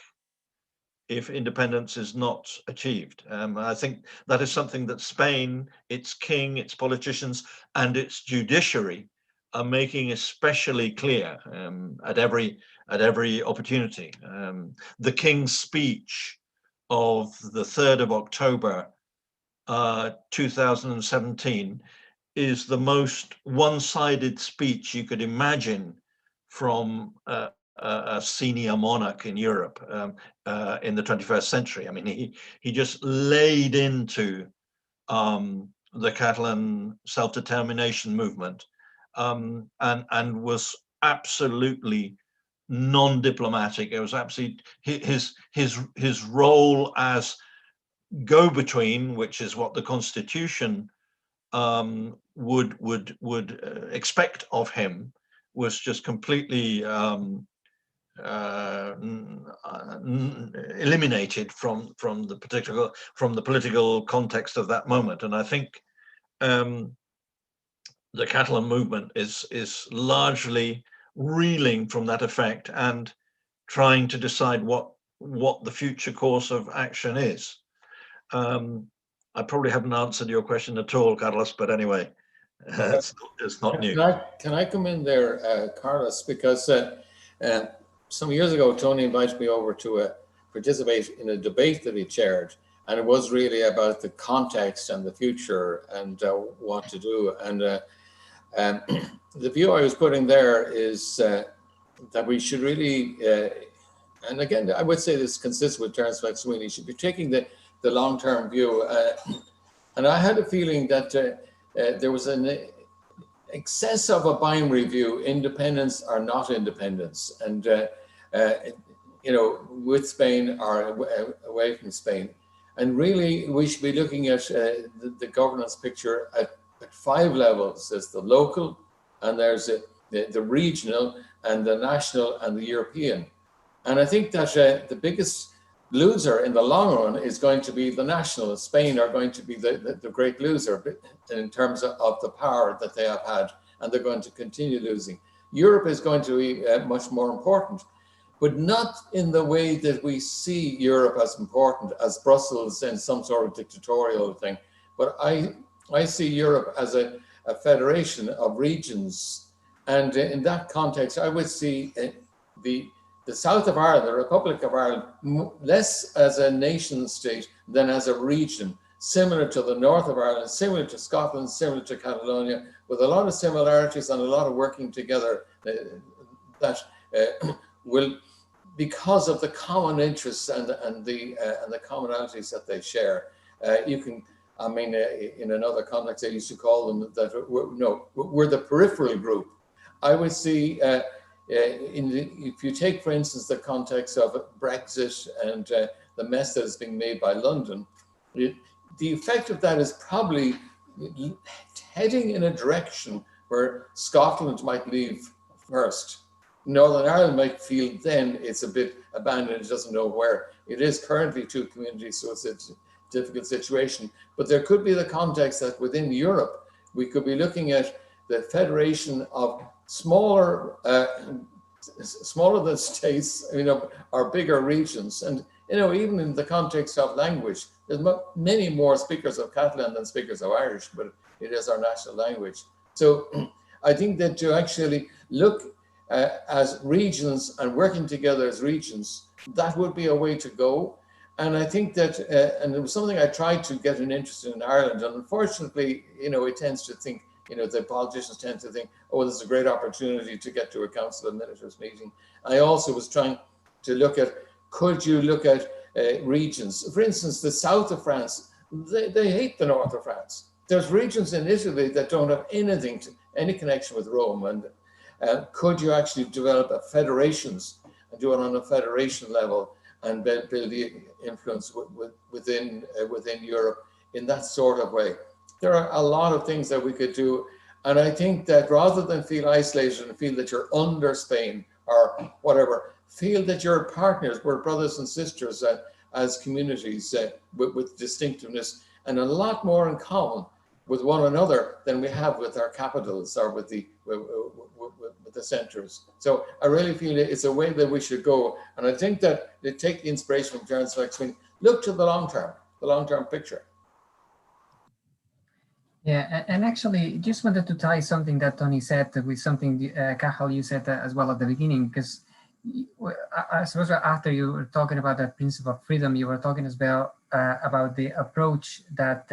if independence is not achieved. I think that is something that Spain, its king, its politicians, and its judiciary are making especially clear at every opportunity. The King's speech of the 3rd of October 2017 is the most one-sided speech you could imagine from a senior monarch in Europe in the 21st century. I mean, he just laid into the Catalan self-determination movement and was absolutely non-diplomatic. It was absolutely his role as go-between, which is what the Constitution would expect of him, was just completely eliminated from the political context of that moment. And I think the Catalan movement is largely reeling from that effect and trying to decide what the future course of action is. I probably haven't answered your question at all, Carlos, but anyway, It's not new. Can I come in there, Carlos? Because some years ago, Tony invited me over to participate in a debate that he chaired, and it was really about the context and the future and what to do. And the view I was putting there is that we should really, and again, I would say this consistent with Terence MacSwiney, should be taking the long-term view. And I had a feeling that there was an excess of a binary view, independence or not independence, and you know, with Spain or away from Spain. And really, we should be looking at the governance picture at 5 levels. There's the local, and there's the regional, and the national, and the European. And I think that the biggest loser in the long run is going to be the national. Spain are going to be the great loser in terms of the power that they have had, and they're going to continue losing. Europe is going to be much more important, but not in the way that we see Europe as important as Brussels and some sort of dictatorial thing. But I see Europe as a federation of regions. And in that context, I would see the south of Ireland, the Republic of Ireland, less as a nation state than as a region, similar to the north of Ireland, similar to Scotland, similar to Catalonia, with a lot of similarities and a lot of working together that will, because of the common interests and the commonalities that they share. You can, I mean, in another context, I used to call them that we're the peripheral group. I would see, if you take, for instance, the context of Brexit and the mess that is being made by London, the effect of that is probably heading in a direction where Scotland might leave first. Northern Ireland might feel then it's a bit abandoned, it doesn't know where. It is currently 2 communities, so it's a difficult situation. But there could be the context that within Europe, we could be looking at the federation of smaller than states, you know, or bigger regions. And, you know, even in the context of language, there's many more speakers of Catalan than speakers of Irish, but it is our national language. So I think that to actually look as regions and working together as regions, that would be a way to go. And I think that, and it was something I tried to get an interest in Ireland. And unfortunately, you know, it tends to think, you know, the politicians tend to think, oh, this is a great opportunity to get to a Council of Ministers meeting. I also was trying to look at, could you look at regions? For instance, the south of France, they hate the north of France. There's regions in Italy that don't have any connection with Rome. And could you actually develop federations and do it on a federation level and build the influence within Europe in that sort of way? There are a lot of things that we could do. And I think that rather than feel isolated and feel that you're under Spain or whatever, feel that you're partners, we're brothers and sisters as communities with distinctiveness and a lot more in common with one another than we have with our capitals or with the centres. So I really feel it's a way that we should go. And I think that they take the inspiration from Terence MacSwiney, look to the long-term picture. Yeah, and actually, just wanted to tie something that Toni said with something, Cathal, you said as well at the beginning, because I suppose after you were talking about the principle of freedom, you were talking as well about the approach that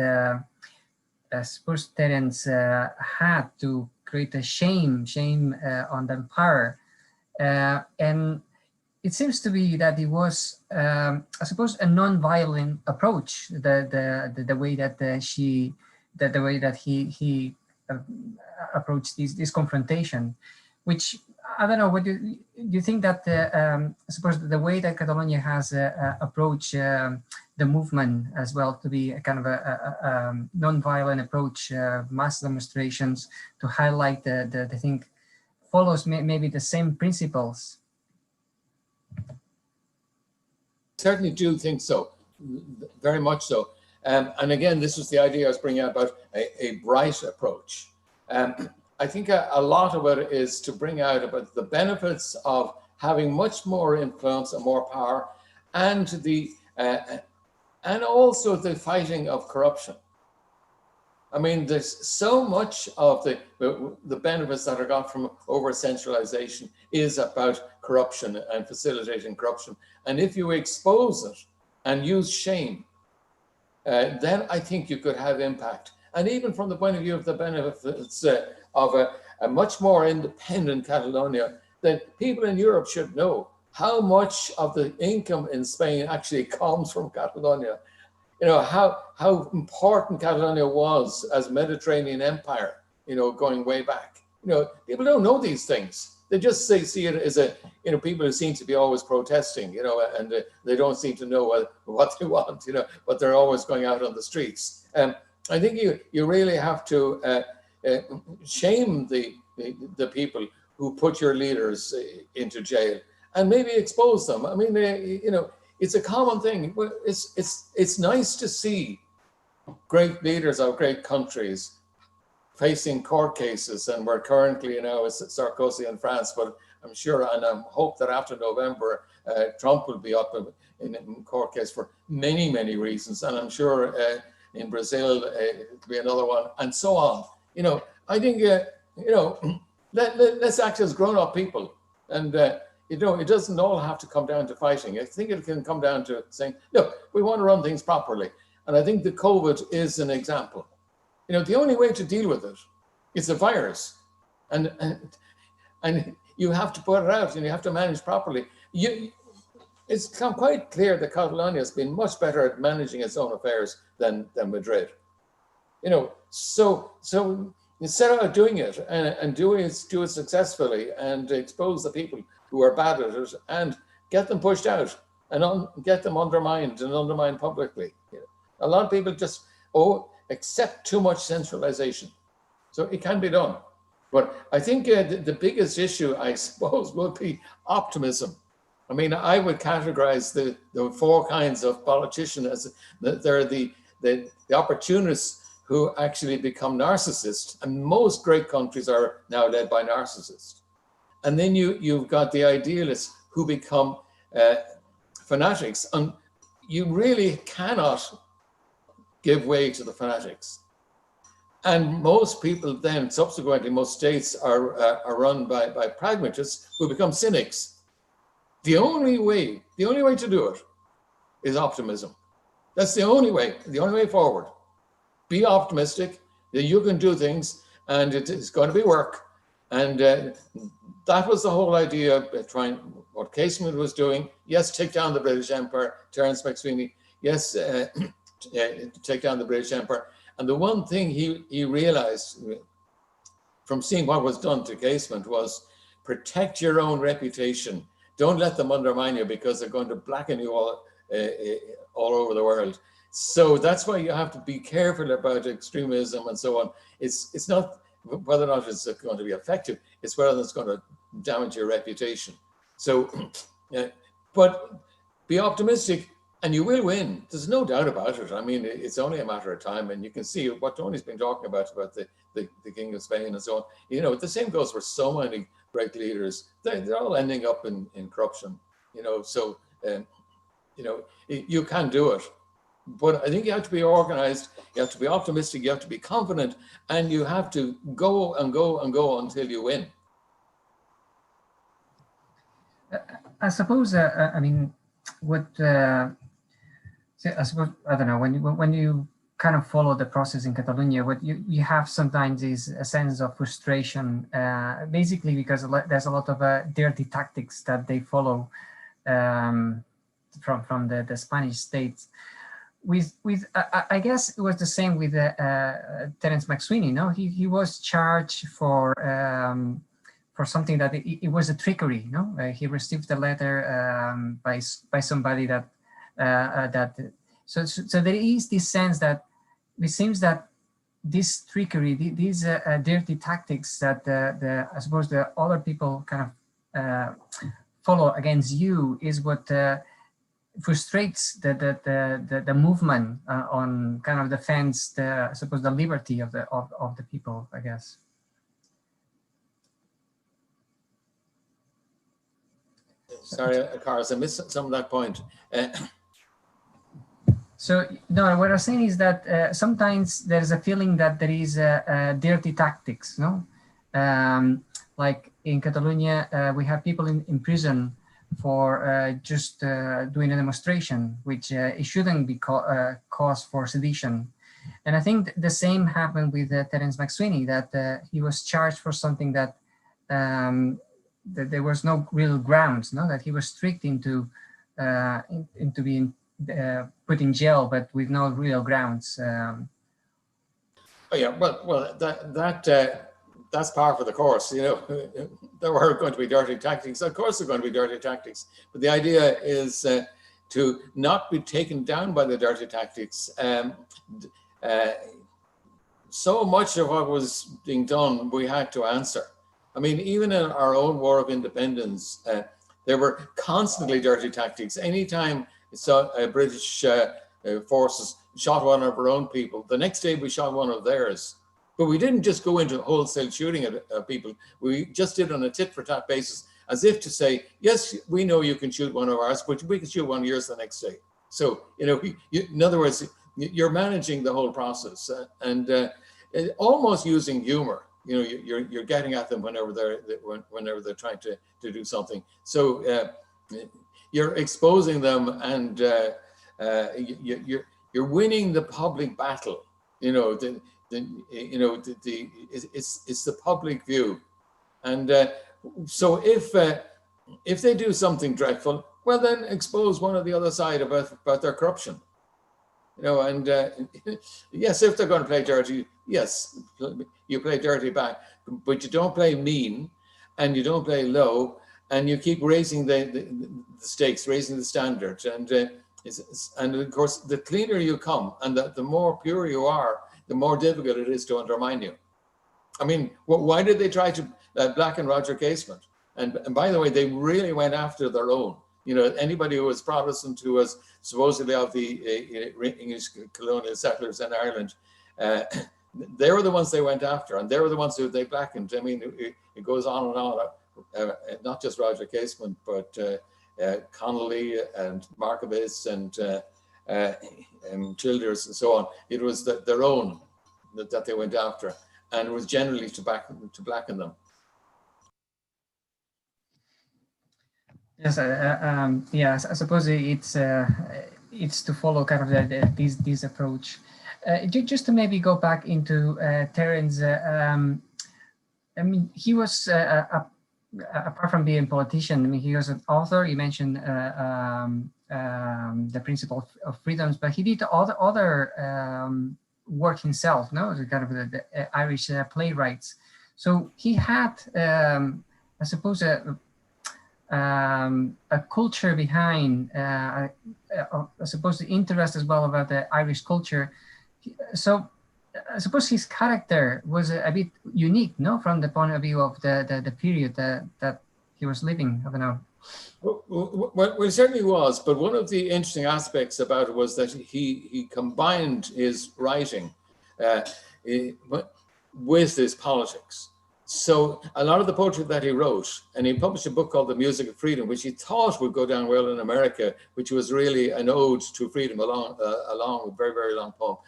I suppose Terence had to create a shame on the empire. And it seems to be that it was, I suppose, a non-violent approach, the way that he approached this confrontation, which I don't know. What do you think that I suppose the way that Catalonia has approached the movement as well to be a kind of a non-violent approach, mass demonstrations to highlight the thing, follows maybe the same principles? Certainly do think so, very much so. And again, this was the idea I was bringing out about a bright approach. I think a lot of it is to bring out about the benefits of having much more influence and more power, and also the fighting of corruption. I mean, there's so much of the benefits that are got from over-centralization is about corruption and facilitating corruption. And if you expose it and use shame, then I think you could have impact. And even from the point of view of the benefits of a much more independent Catalonia, that people in Europe should know how much of the income in Spain actually comes from Catalonia. You know, how important Catalonia was as Mediterranean empire, you know, going way back. You know, people don't know these things. They just see it as a, you know, people who seem to be always protesting, you know, and they don't seem to know what they want, you know, but they're always going out on the streets. I think you really have to shame the people who put your leaders into jail and maybe expose them. I mean, you know, it's a common thing. It's nice to see great leaders of great countries facing court cases, and we're currently, you know, it's Sarkozy in France, but I'm sure, and I hope that after November, Trump will be up in court case for many reasons, and I'm sure in Brazil it'll be another one, and so on. You know, I think you know, let's act as grown-up people, and you know, it doesn't all have to come down to fighting. I think it can come down to saying, look, we want to run things properly, and I think the COVID is an example. You know, the only way to deal with it is a virus, and you have to put it out, and you have to manage properly. It's become quite clear that Catalonia has been much better at managing its own affairs than Madrid. You know, so set out doing it and do it successfully, and expose the people who are bad at it and get them pushed out and get them undermined publicly. You know, a lot of people just accept too much centralization. So it can be done. But I think the biggest issue, I suppose, would be optimism. I mean, I would categorize the four kinds of politicians as they're the opportunists who actually become narcissists. And most great countries are now led by narcissists. And then you've got the idealists who become fanatics. And you really cannot give way to the fanatics. And most people then, subsequently, most states are run by pragmatists who become cynics. The only way to do it is optimism. That's the only way forward. Be optimistic that you can do things, and it's going to be work. And that was the whole idea of trying what Casement was doing. Yes, take down the British Empire. Terence MacSwiney, yes, take down the British Empire. And the one thing he realized from seeing what was done to Casement was protect your own reputation. Don't let them undermine you, because they're going to blacken you all over the world. So that's why you have to be careful about extremism and so on. It's not whether or not it's going to be effective, it's whether it's going to damage your reputation. So, but be optimistic, and you will win. There's no doubt about it. I mean, it's only a matter of time, and you can see what Tony's been talking about the King of Spain and so on. You know, the same goes for so many great leaders. They're all ending up in corruption. You know, so you know, you can do it. But I think you have to be organized, you have to be optimistic, you have to be confident, and you have to go and go and go until you win. I suppose, I mean, what, I suppose, I don't know, when you kind of follow the process in Catalonia, what you have sometimes is a sense of frustration, basically because there's a lot of dirty tactics that they follow from the Spanish states. I guess it was the same with Terence MacSwiney. No, he was charged for something that it was a trickery. No, he received a letter by somebody that so there is this sense that it seems that this trickery, these dirty tactics that I suppose the other people kind of follow against you is what frustrates the movement on kind of defends I suppose the liberty of the people, I guess. Sorry, Carlos, I missed some of that point. So no, what I'm saying is that sometimes there's a feeling that there is dirty tactics, no? Like in Catalonia, we have people in prison for just doing a demonstration, which it shouldn't be cause for sedition. And I think the same happened with Terence MacSwiney, that he was charged for something that, that there was no real grounds, no? That he was tricked into being put in jail, but with no real grounds. Oh yeah, well, that's par for the course. You know, there were going to be dirty tactics. Of course, there are going to be dirty tactics. But the idea is to not be taken down by the dirty tactics. So much of what was being done, we had to answer. I mean, even in our own War of Independence, there were constantly dirty tactics. Anytime British forces shot one of our own people, the next day we shot one of theirs. But we didn't just go into wholesale shooting at people. We just did it on a tit-for-tat basis, as if to say, yes, we know you can shoot one of ours, but we can shoot one of yours the next day. So, you know, in other words, you're managing the whole process and almost using humor. You know, you're getting at them whenever they're trying to do something. So you're exposing them, and you're winning the public battle. You know, it's the public view, and so if they do something dreadful, well, then expose one or the other side about their corruption. You know, and yes, if they're going to play dirty, yes, you play dirty back, but you don't play mean, and you don't play low, and you keep raising the stakes, raising the standards, and of course, the cleaner you come, and the more pure you are, the more difficult it is to undermine you. I mean, why did they try to blacken Roger Casement? And by the way, they really went after their own. You know, anybody who was Protestant, who was supposedly of the English colonial settlers in Ireland, they were the ones they went after, and they were the ones who they blackened. I mean, it goes on and on. Not just Roger Casement, but Connolly and Markovis and Childers and so on. It was their own that they went after, and it was generally to blacken them. Yes, yes. I suppose it's to follow kind of this approach. Just to maybe go back into Terence. I mean, he was apart from being a politician. I mean, he was an author. You mentioned the principle of freedoms, but he did other work himself. No, kind of the Irish playwrights. So he had, I suppose, a culture behind, I suppose, the interest as well about the Irish culture. So I suppose his character was a bit unique, no, from the point of view of the period that he was living. I don't know. Well, it certainly was, but one of the interesting aspects about it was that he combined his writing with his politics. So a lot of the poetry that he wrote, and he published a book called The Music of Freedom, which he thought would go down well in America, which was really an ode to freedom along with a very, very long poem.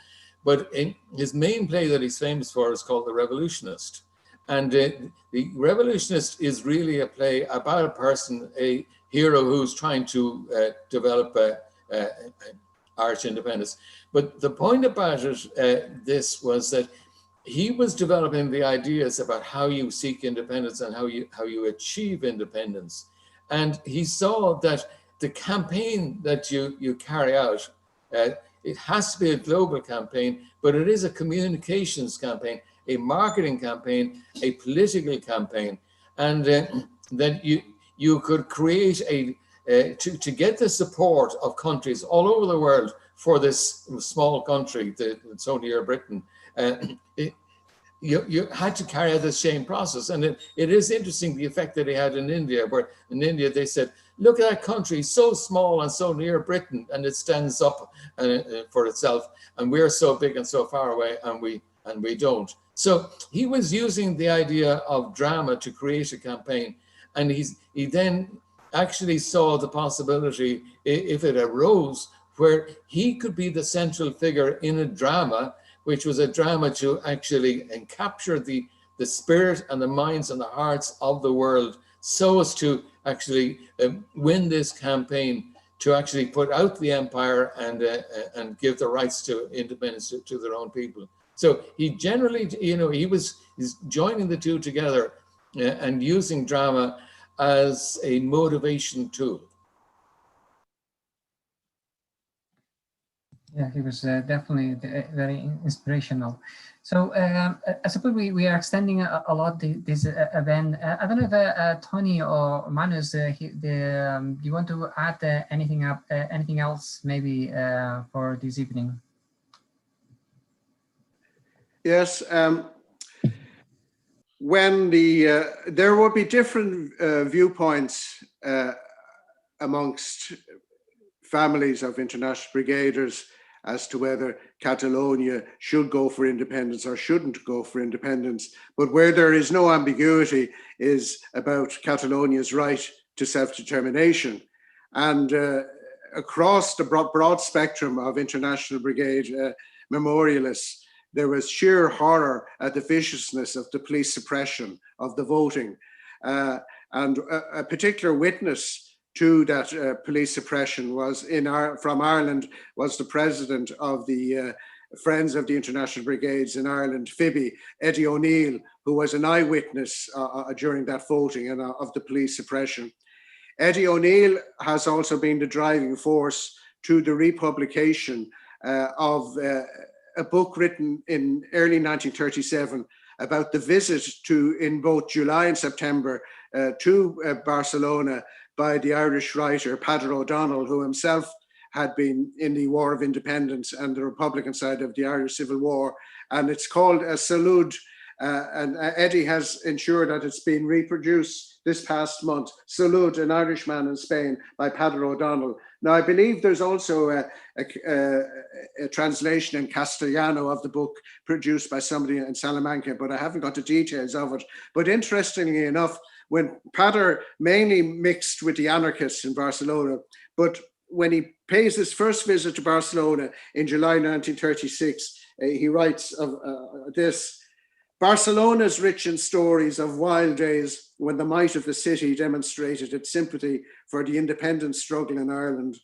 But his main play that he's famous for is called The Revolutionist. And The Revolutionist is really a play about a person, a hero who's trying to develop Irish independence. But the point about it, this was that he was developing the ideas about how you seek independence and how you achieve independence. And he saw that the campaign that you carry out, it has to be a global campaign, but it is a communications campaign, a marketing campaign, a political campaign, and that you could create to get the support of countries all over the world for this small country, it's only here Britain. You had to carry out the same process. And it is interesting the effect that he had in India, where in India they said, look at that country, so small and so near Britain, and it stands up for itself, and we're so big and so far away, and we don't. So he was using the idea of drama to create a campaign, and he then actually saw the possibility, if it arose, where he could be the central figure in a drama, which was a drama to actually capture the spirit and the minds and the hearts of the world, so as to actually win this campaign to actually put out the empire and give the rights to independence to their own people. So he generally, he's joining the two together and using drama as a motivation tool. Yeah, he was definitely very inspirational. So I suppose we are extending a lot this event. I don't know if Toni or Manus, you want to add anything else maybe for this evening? Yes, when there will be different viewpoints amongst families of international brigaders as to whether Catalonia should go for independence or shouldn't go for independence. But where there is no ambiguity is about Catalonia's right to self-determination. And across the broad spectrum of international brigade memorialists, there was sheer horror at the viciousness of the police suppression of the voting. And a particular witness to that police suppression was from Ireland, was the president of the Friends of the International Brigades in Ireland, FIBI, Eddie O'Neill, who was an eyewitness during that voting and of the police suppression. Eddie O'Neill has also been the driving force to the republication of a book written in early 1937 about the visit in both July and September to Barcelona by the Irish writer Peadar O'Donnell, who himself had been in the War of Independence and the Republican side of the Irish Civil War. And it's called a Salud, and Eddie has ensured that it's been reproduced this past month, Salud, an Irishman in Spain, by Peadar O'Donnell. Now, I believe there's also a translation in Castellano of the book produced by somebody in Salamanca, but I haven't got the details of it. But interestingly enough, when Peadar mainly mixed with the anarchists in Barcelona, but when he pays his first visit to Barcelona in July 1936, he writes of this: Barcelona is rich in stories of wild days when the might of the city demonstrated its sympathy for the independence struggle in Ireland.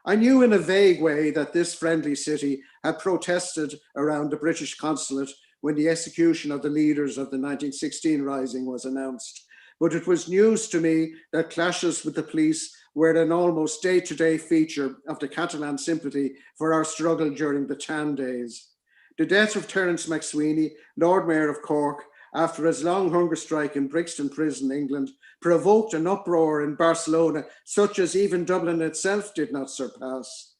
I knew in a vague way that this friendly city had protested around the British consulate when the execution of the leaders of the 1916 rising was announced. But it was news to me that clashes with the police were an almost day-to-day feature of the Catalan sympathy for our struggle during the Tan days. The death of Terence MacSwiney, Lord Mayor of Cork, after his long hunger strike in Brixton Prison, England, provoked an uproar in Barcelona such as even Dublin itself did not surpass.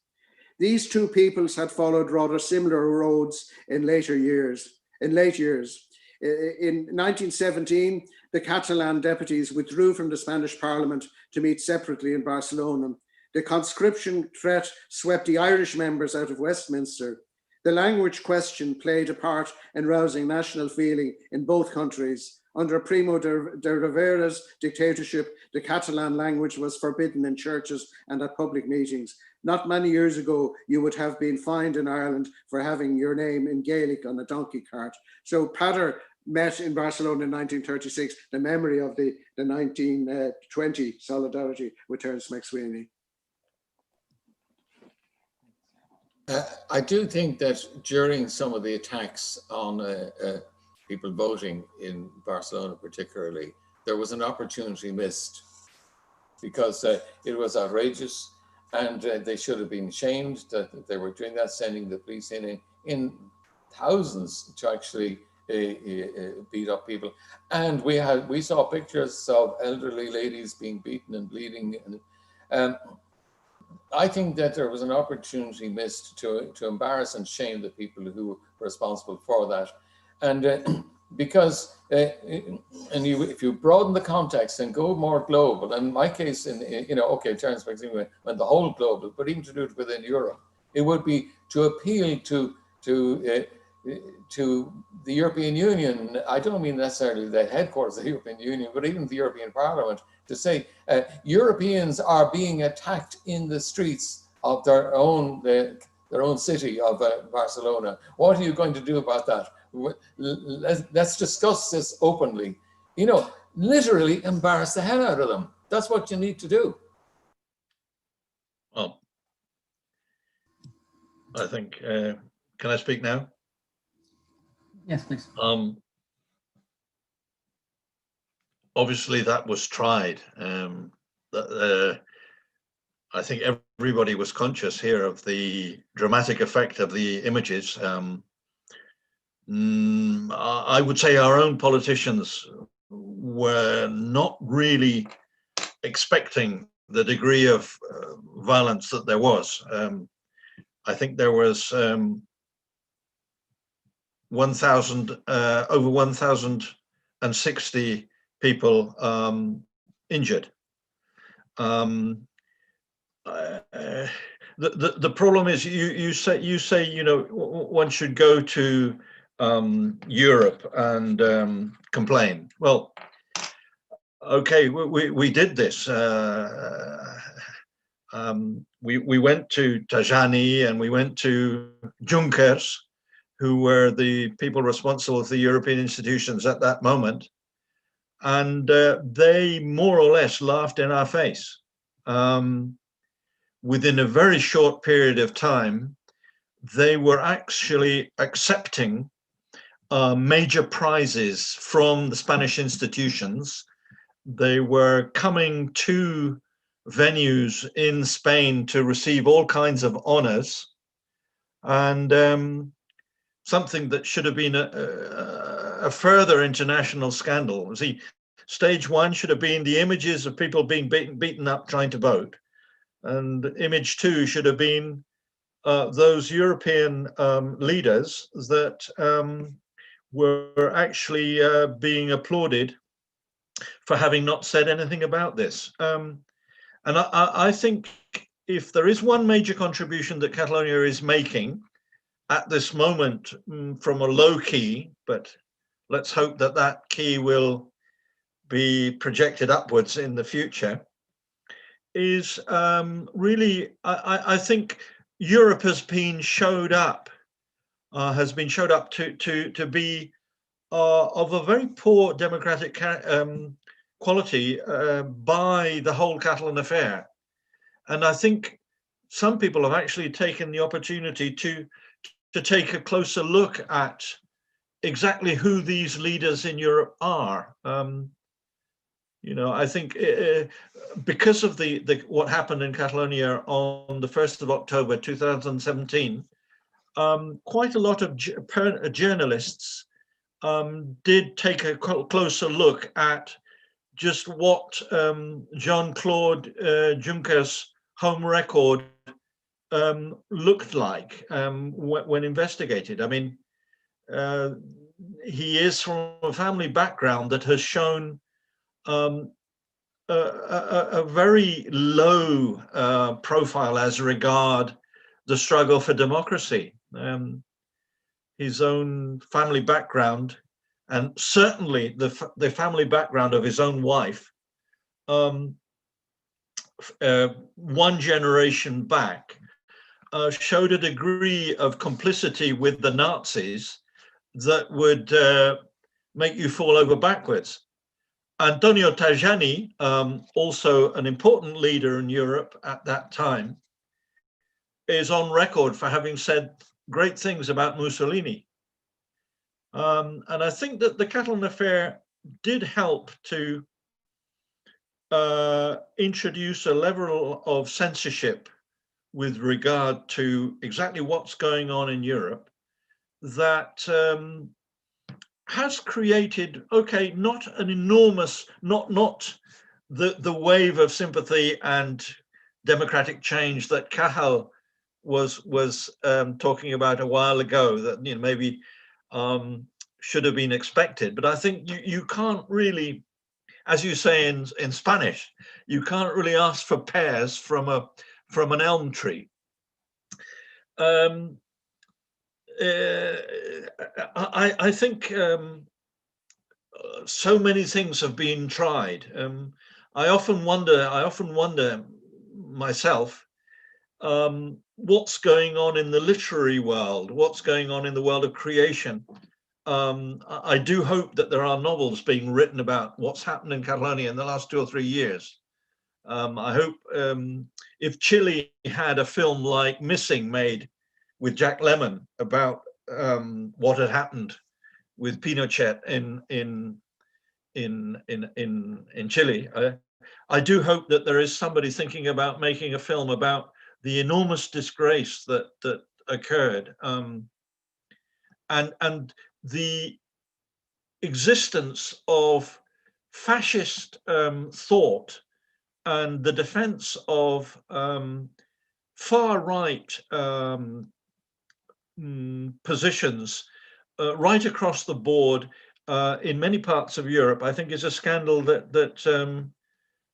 These two peoples had followed rather similar roads in late years. In 1917, the Catalan deputies withdrew from the Spanish Parliament to meet separately in Barcelona. The conscription threat swept the Irish members out of Westminster. The language question played a part in rousing national feeling in both countries. Under Primo de Rivera's dictatorship, the Catalan language was forbidden in churches and at public meetings. Not many years ago, you would have been fined in Ireland for having your name in Gaelic on a donkey cart. So Peadar met in Barcelona in 1936, the memory of the 1920 solidarity with Terence MacSwiney. I do think that during some of the attacks on people voting in Barcelona particularly, there was an opportunity missed because it was outrageous and they should have been shamed that they were doing that, sending the police in thousands to actually beat up people. And we saw pictures of elderly ladies being beaten and bleeding. And I think that there was an opportunity missed to embarrass and shame the people who were responsible for that. And because if you broaden the context and go more global, and in my case, okay, Terence MacSwiney went the whole global, but even to do it within Europe, it would be to appeal to the European Union. I don't mean necessarily the headquarters of the European Union, but even the European Parliament, to say Europeans are being attacked in the streets of their own city of Barcelona. What are you going to do about that? Let's discuss this openly. You know, literally embarrass the hell out of them. That's what you need to do. Well, I think, can I speak now? Yes, please. Obviously, that was tried. I think everybody was conscious here of the dramatic effect of the images. I would say our own politicians were not really expecting the degree of violence that there was. I think there was over 1,060 people injured. The problem is you say you know one should go to Europe and complain. Well, okay, we did this. We went to Tajani and we went to Junckers, who were the people responsible for the European institutions at that moment, and they more or less laughed in our face. Within a very short period of time, they were actually accepting major prizes from the Spanish institutions. They were coming to venues in Spain to receive all kinds of honors, and something that should have been a further international scandal. See, stage one should have been the images of people being beaten up trying to vote. And image two should have been those European leaders that were actually being applauded for having not said anything about this. And I think if there is one major contribution that Catalonia is making at this moment from a low key, but let's hope that that key will be projected upwards in the future, is really, I think Europe has been showed up to be of a very poor democratic quality by the whole Catalan affair. And I think some people have actually taken the opportunity to take a closer look at exactly who these leaders in Europe are. You know, I think because of what happened in Catalonia on the 1st of October 2017, quite a lot of journalists did take a closer look at just what Jean-Claude Juncker's home record looked like when investigated. I mean, he is from a family background that has shown a very low profile as regard the struggle for democracy. His own family background, and certainly the family background of his own wife, one generation back, showed a degree of complicity with the Nazis that would make you fall over backwards. Antonio Tajani, also an important leader in Europe at that time, is on record for having said great things about Mussolini. And I think that the Catalan affair did help to introduce a level of censorship with regard to exactly what's going on in Europe that has created, okay, not an enormous, not the wave of sympathy and democratic change that Cathal was talking about a while ago, that maybe should have been expected. But I think you can't really, as you say in Spanish, you can't really ask for pears from an elm tree. I think so many things have been tried. I often wonder myself what's going on in the literary world, what's going on in the world of creation. I do hope that there are novels being written about what's happened in Catalonia in the last 2 or 3 years. I hope if Chile had a film like Missing made with Jack Lemmon about what had happened with Pinochet in Chile, I do hope that there is somebody thinking about making a film about the enormous disgrace that occurred, and the existence of fascist thought and the defense of far-right positions right across the board in many parts of Europe, I think is a scandal that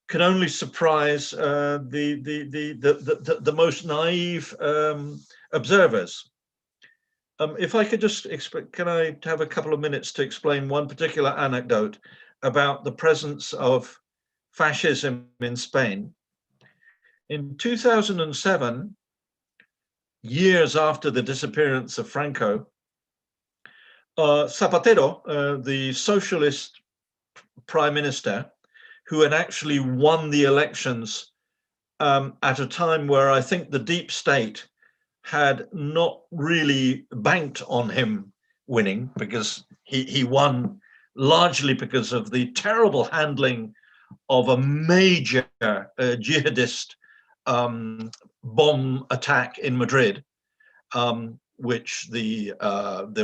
can only surprise the most naive observers. If I could just can I have a couple of minutes to explain one particular anecdote about the presence of fascism in Spain? In 2007, years after the disappearance of Franco, Zapatero, the socialist prime minister, who had actually won the elections at a time where I think the deep state had not really banked on him winning, because he won largely because of the terrible handling of a major jihadist bomb attack in Madrid, which the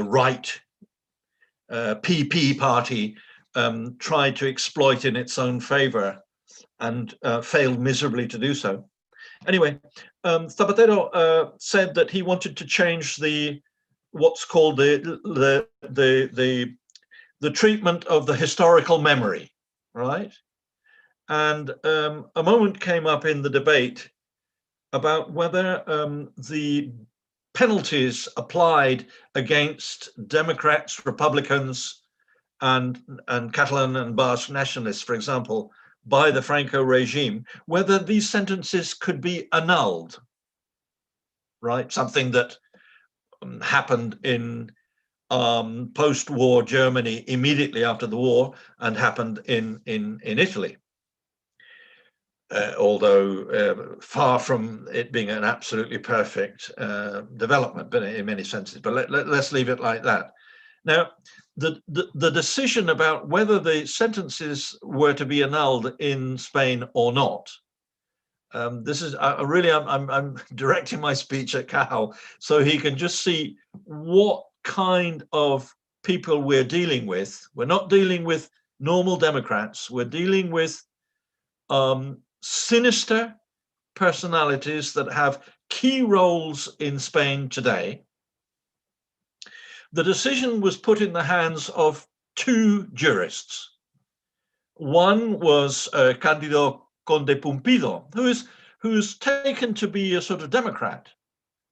right PP party tried to exploit in its own favor and failed miserably to do so. Anyway, Zapatero said that he wanted to change what's called the treatment of the historical memory, right? And a moment came up in the debate about whether the penalties applied against Democrats, Republicans, and Catalan and Basque nationalists, for example, by the Franco regime, whether these sentences could be annulled, right? Something that happened in post-war Germany immediately after the war and happened in Italy. Although far from it being an absolutely perfect development, but in many senses. But let's leave it like that. Now, the decision about whether the sentences were to be annulled in Spain or not. This is I'm directing my speech at Cathal so he can just see what kind of people we're dealing with. We're not dealing with normal Democrats. We're dealing with sinister personalities that have key roles in Spain today. The decision was put in the hands of 2 jurists. One was Cándido Conde Pumpido, who's taken to be a sort of Democrat.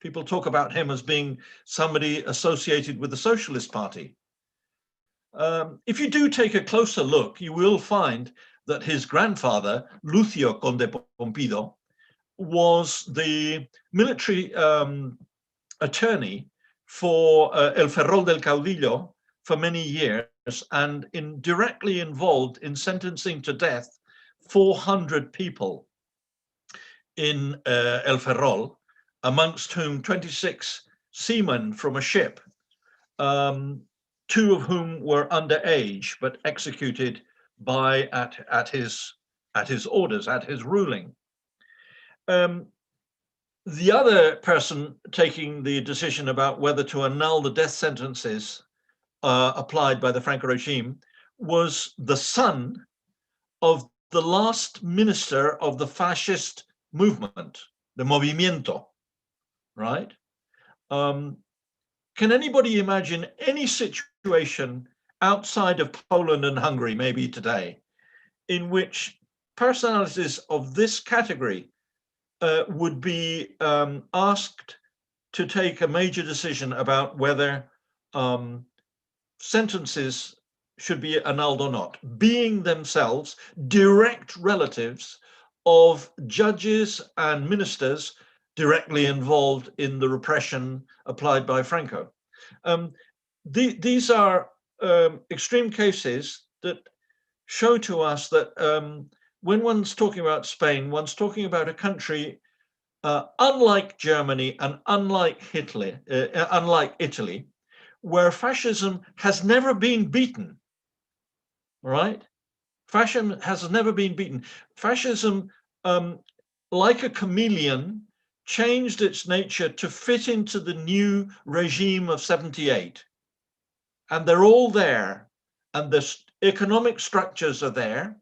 People talk about him as being somebody associated with the Socialist Party. If you do take a closer look, you will find that his grandfather, Lucio Conde Pumpido, was the military attorney for El Ferrol del Caudillo for many years, and directly involved in sentencing to death 400 people in El Ferrol, amongst whom 26 seamen from a ship, 2 of whom were underage but executed at his orders, at his ruling. The other person taking the decision about whether to annul the death sentences applied by the Franco regime was the son of the last minister of the fascist movement, the Movimiento, right? Can anybody imagine any situation outside of Poland and Hungary, maybe today, in which personalities of this category would be asked to take a major decision about whether sentences should be annulled or not, being themselves direct relatives of judges and ministers directly involved in the repression applied by Franco. These are extreme cases that show to us that when one's talking about Spain, one's talking about a country unlike Germany and unlike Italy, where fascism has never been beaten, right? Fascism has never been beaten. Fascism, like a chameleon, changed its nature to fit into the new regime of 78. And they're all there, and the economic structures are there.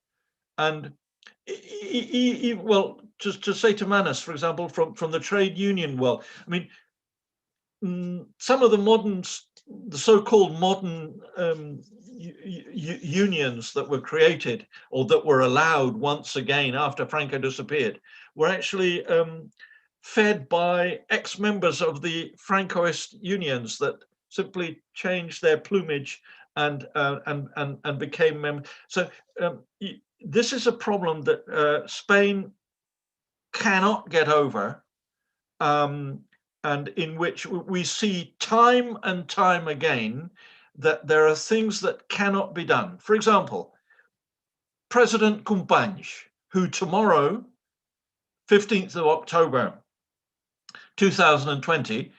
And well, just to say to Manus, for example, from the trade union world, I mean, some of the so-called modern unions that were created or that were allowed once again after Franco disappeared were actually fed by ex-members of the Francoist unions that simply changed their plumage and became members. So this is a problem that Spain cannot get over, and in which we see time and time again that there are things that cannot be done. For example, President Companys, who tomorrow, 15th of October 2020,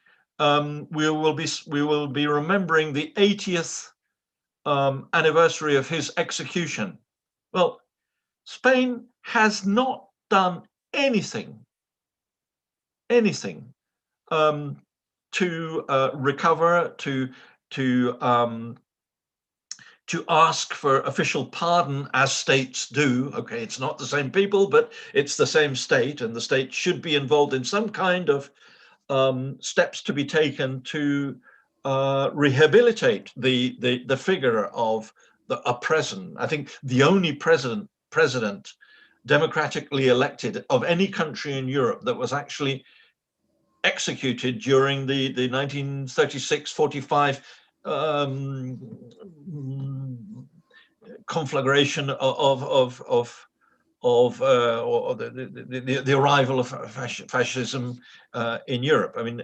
we will be remembering the 80th anniversary of his execution. Well, Spain has not done anything to recover, to ask for official pardon, as states do. Okay, it's not the same people, but it's the same state, and the state should be involved in some kind of steps to be taken to rehabilitate the figure of a president. I think the only president democratically elected of any country in Europe that was actually executed during the 1936-45 conflagration of the arrival of fascism in Europe. I mean,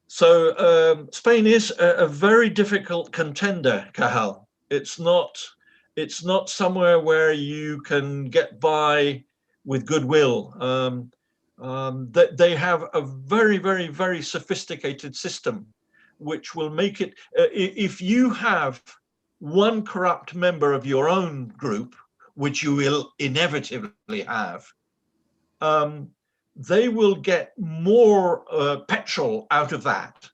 so Spain is a very difficult contender, Cathal. It's not somewhere where you can get by with goodwill. They have a very, very, very sophisticated system, which will make it, if you have one corrupt member of your own group, which you will inevitably have, they will get more petrol out of that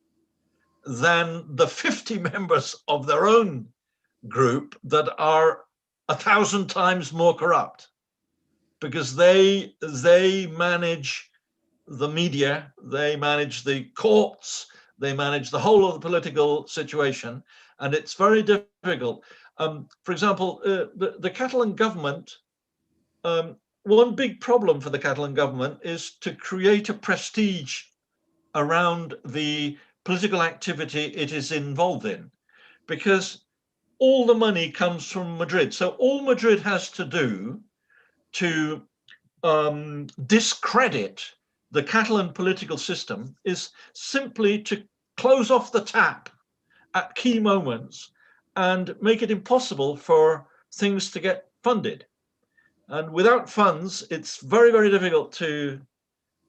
than the 50 members of their own group that are 1,000 times more corrupt, because they manage the media, they manage the courts, they manage the whole of the political situation, and it's very difficult. For example, the Catalan government, one big problem for the Catalan government is to create a prestige around the political activity it is involved in, because all the money comes from Madrid. So all Madrid has to do to discredit the Catalan political system is simply to close off the tap at key moments and make it impossible for things to get funded. And without funds, it's very, very difficult to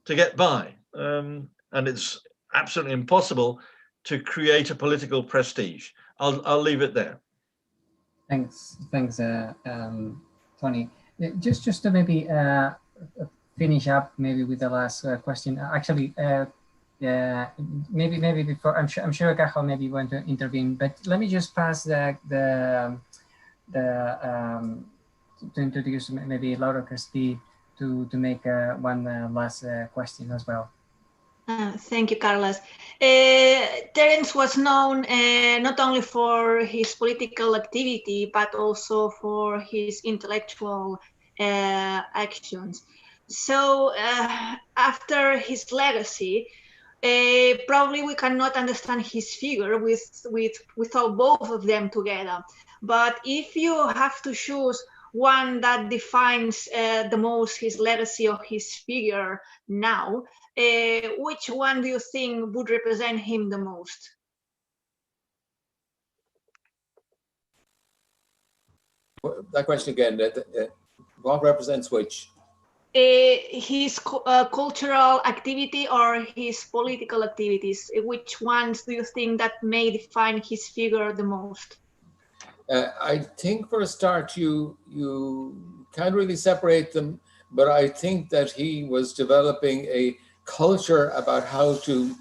get by. And it's absolutely impossible to create a political prestige. I'll leave it there. Thanks, Toni. Just to maybe finish up maybe with the last question. Actually, maybe before, I'm sure Cathal maybe want to intervene, but let me just pass to introduce maybe Laura Crispy to make one last question as well. Thank you, Carlos. Terence was known not only for his political activity, but also for his intellectual actions. So after his legacy, probably we cannot understand his figure without both of them together. But if you have to choose one that defines the most his legacy or his figure now, which one do you think would represent him the most? That question again, what represents which? His cultural activity or his political activities? Which ones do you think that may define his figure the most? I think for a start, you can't really separate them, but I think that he was developing a culture about how to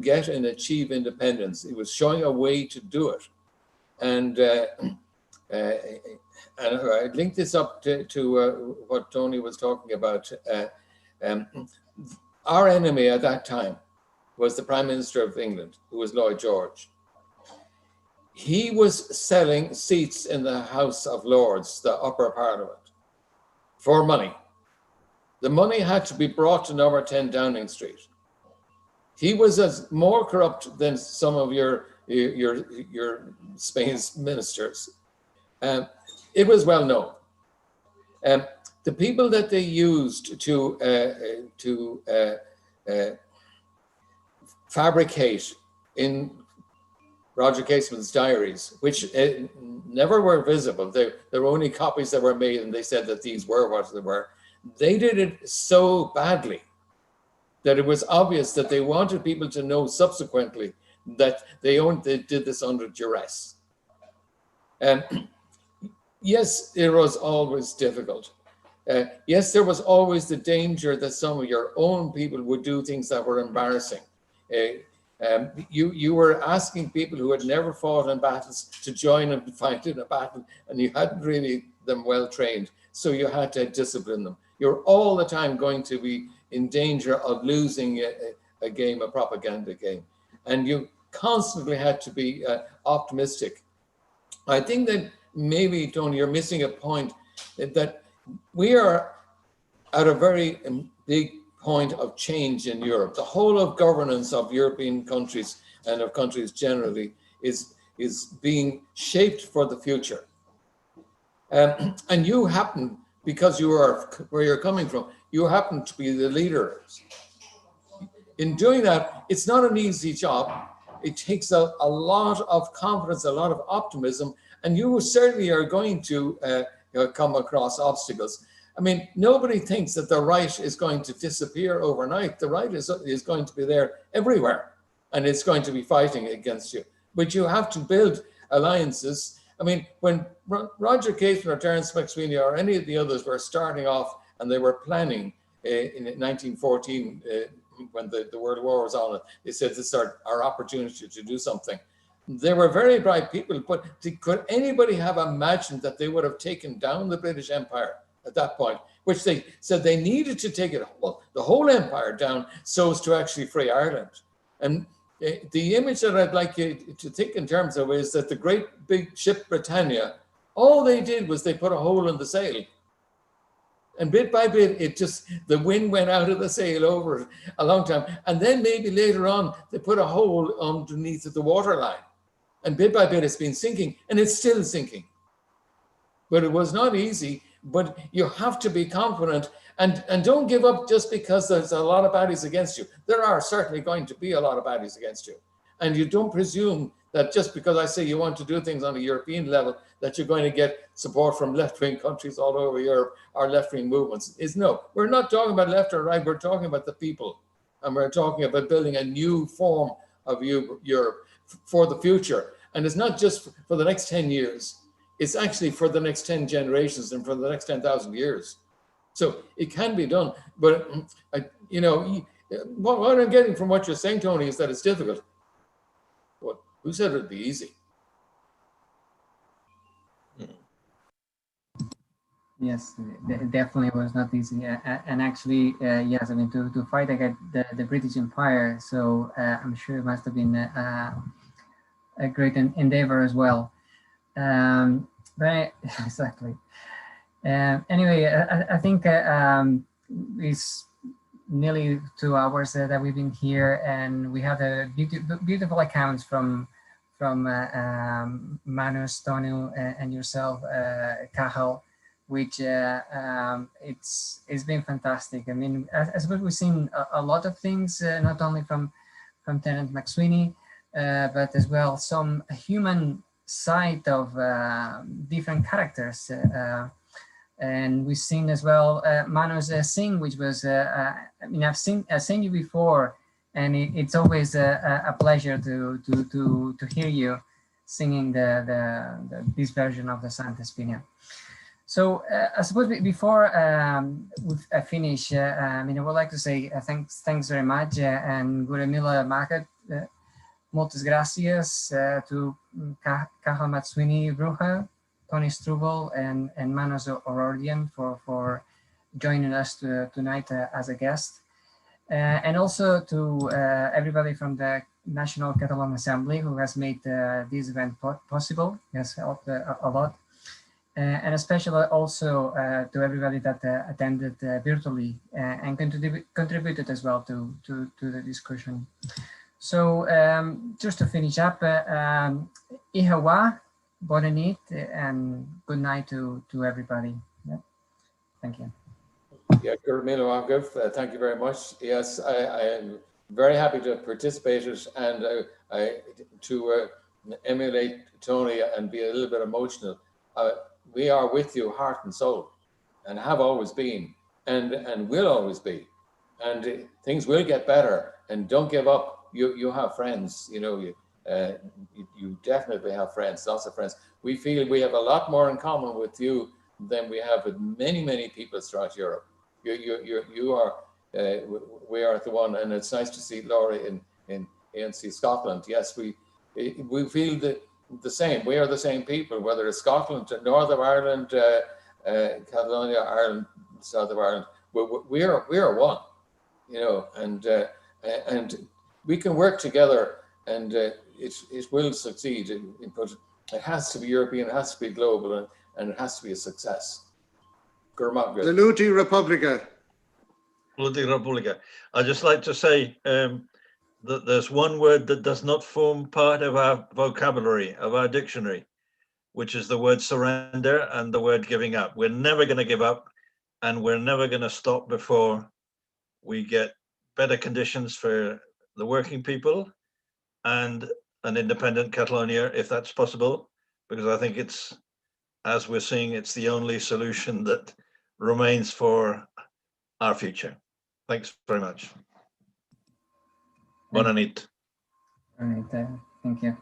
get and achieve independence. He was showing a way to do it. And I link this up to what Toni was talking about. Our enemy at that time was the Prime Minister of England, who was Lloyd George. He was selling seats in the House of Lords, the upper parliament, for money. The money had to be brought to number 10 Downing Street. He was more corrupt than some of your Spain's ministers. It was well known. The people that they used to fabricate in Roger Caseman's diaries, which never were visible. There were only copies that were made, and they said that these were what they were. They did it so badly that it was obvious that they wanted people to know subsequently that they did this under duress. Yes, it was always difficult. Yes, there was always the danger that some of your own people would do things that were embarrassing. You were asking people who had never fought in battles to join and fight in a battle, and you hadn't really them well trained, so you had to discipline them. You're all the time going to be in danger of losing a game, a propaganda game, and you constantly had to be optimistic. I think that maybe, Toni, you're missing a point, that we are at a very big point of change in Europe. The whole of governance of European countries and of countries generally is being shaped for the future. And you happen, because you are where you're coming from, you happen to be the leaders. In doing that, it's not an easy job. It takes a lot of confidence, a lot of optimism, and you certainly are going to come across obstacles. I mean, nobody thinks that the right is going to disappear overnight. The right is going to be there everywhere, and it's going to be fighting against you. But you have to build alliances. I mean, when Roger Caseman or Terence MacSwiney or any of the others were starting off and they were planning in 1914, when the World War was on, they said this is our opportunity to do something. They were very bright people, but could anybody have imagined that they would have taken down the British Empire at that point, which they said they needed to take it, well, the whole empire down so as to actually free Ireland? And the image that I'd like you to think in terms of is that the great big ship Britannia, all they did was they put a hole in the sail. And bit by bit, the wind went out of the sail over a long time. And then maybe later on, they put a hole underneath the waterline. And bit by bit, it's been sinking, and it's still sinking. But it was not easy, but you have to be confident and don't give up just because there's a lot of baddies against you. There are certainly going to be a lot of baddies against you. And you don't presume that just because I say you want to do things on a European level, that you're going to get support from left-wing countries all over Europe or left-wing movements. No, we're not talking about left or right, we're talking about the people. And we're talking about building a new form of Europe for the future. And it's not just for the next 10 years, it's actually for the next 10 generations and for the next 10,000 years. So it can be done. But, you know, what I'm getting from what you're saying, Toni, is that it's difficult. But who said it'd be easy? Yes, it definitely was not easy. And actually, yes, I mean, to fight against the British Empire, so I'm sure it must have been a great endeavor as well. But exactly. Anyway, I think it's nearly 2 hours that we've been here, and we have a beautiful accounts from Manus, Toni, and yourself, Cathal. which it's been fantastic. I mean, I suppose we've seen a lot of things, not only from Terence MacSwiney, but as well some human side of different characters. And we've seen as well Manus sing, which was, I mean, I've seen you before, and it's always a pleasure to hear you singing this version of the Santa Espina. So I suppose before we finish, I mean, I would like to say thanks very much, and gure mille maket, moltes gràcies to Cathal MacSwiney Brugha, Toni Strubell, and Manus O'Rourke for joining us tonight as a guest. And also to everybody from the National Catalan Assembly who has made this event possible. Has helped a lot. And especially also to everybody that attended virtually and contributed as well to the discussion. So just to finish up, Ihawa, bona nit, and good night to everybody. Yeah. Thank you. Yeah, thank you very much. Yes, I am very happy to have participated and to emulate Toni and be a little bit emotional. We are with you, heart and soul, and have always been, and will always be. And things will get better. And don't give up. You have friends. You know, you definitely have friends. Lots of friends. We feel we have a lot more in common with you than we have with many people throughout Europe. You are. We are the one, and it's nice to see Laurie in ANC Scotland. Yes, we feel the same. We are the same people, whether it's Scotland, North of Ireland, Catalonia, Ireland, South of Ireland. We are one, you know, and we can work together, and it will succeed. But it has to be European, it has to be global, and it has to be a success. Saluti Republica. Saluti Republica. I'd just like to say that there's one word that does not form part of our vocabulary, of our dictionary, which is the word surrender and the word giving up. We're never going to give up, and we're never going to stop before we get better conditions for the working people and an independent Catalonia, if that's possible, because I think it's, as we're seeing, it's the only solution that remains for our future. Thanks very much. Bona nit. All right, thank you.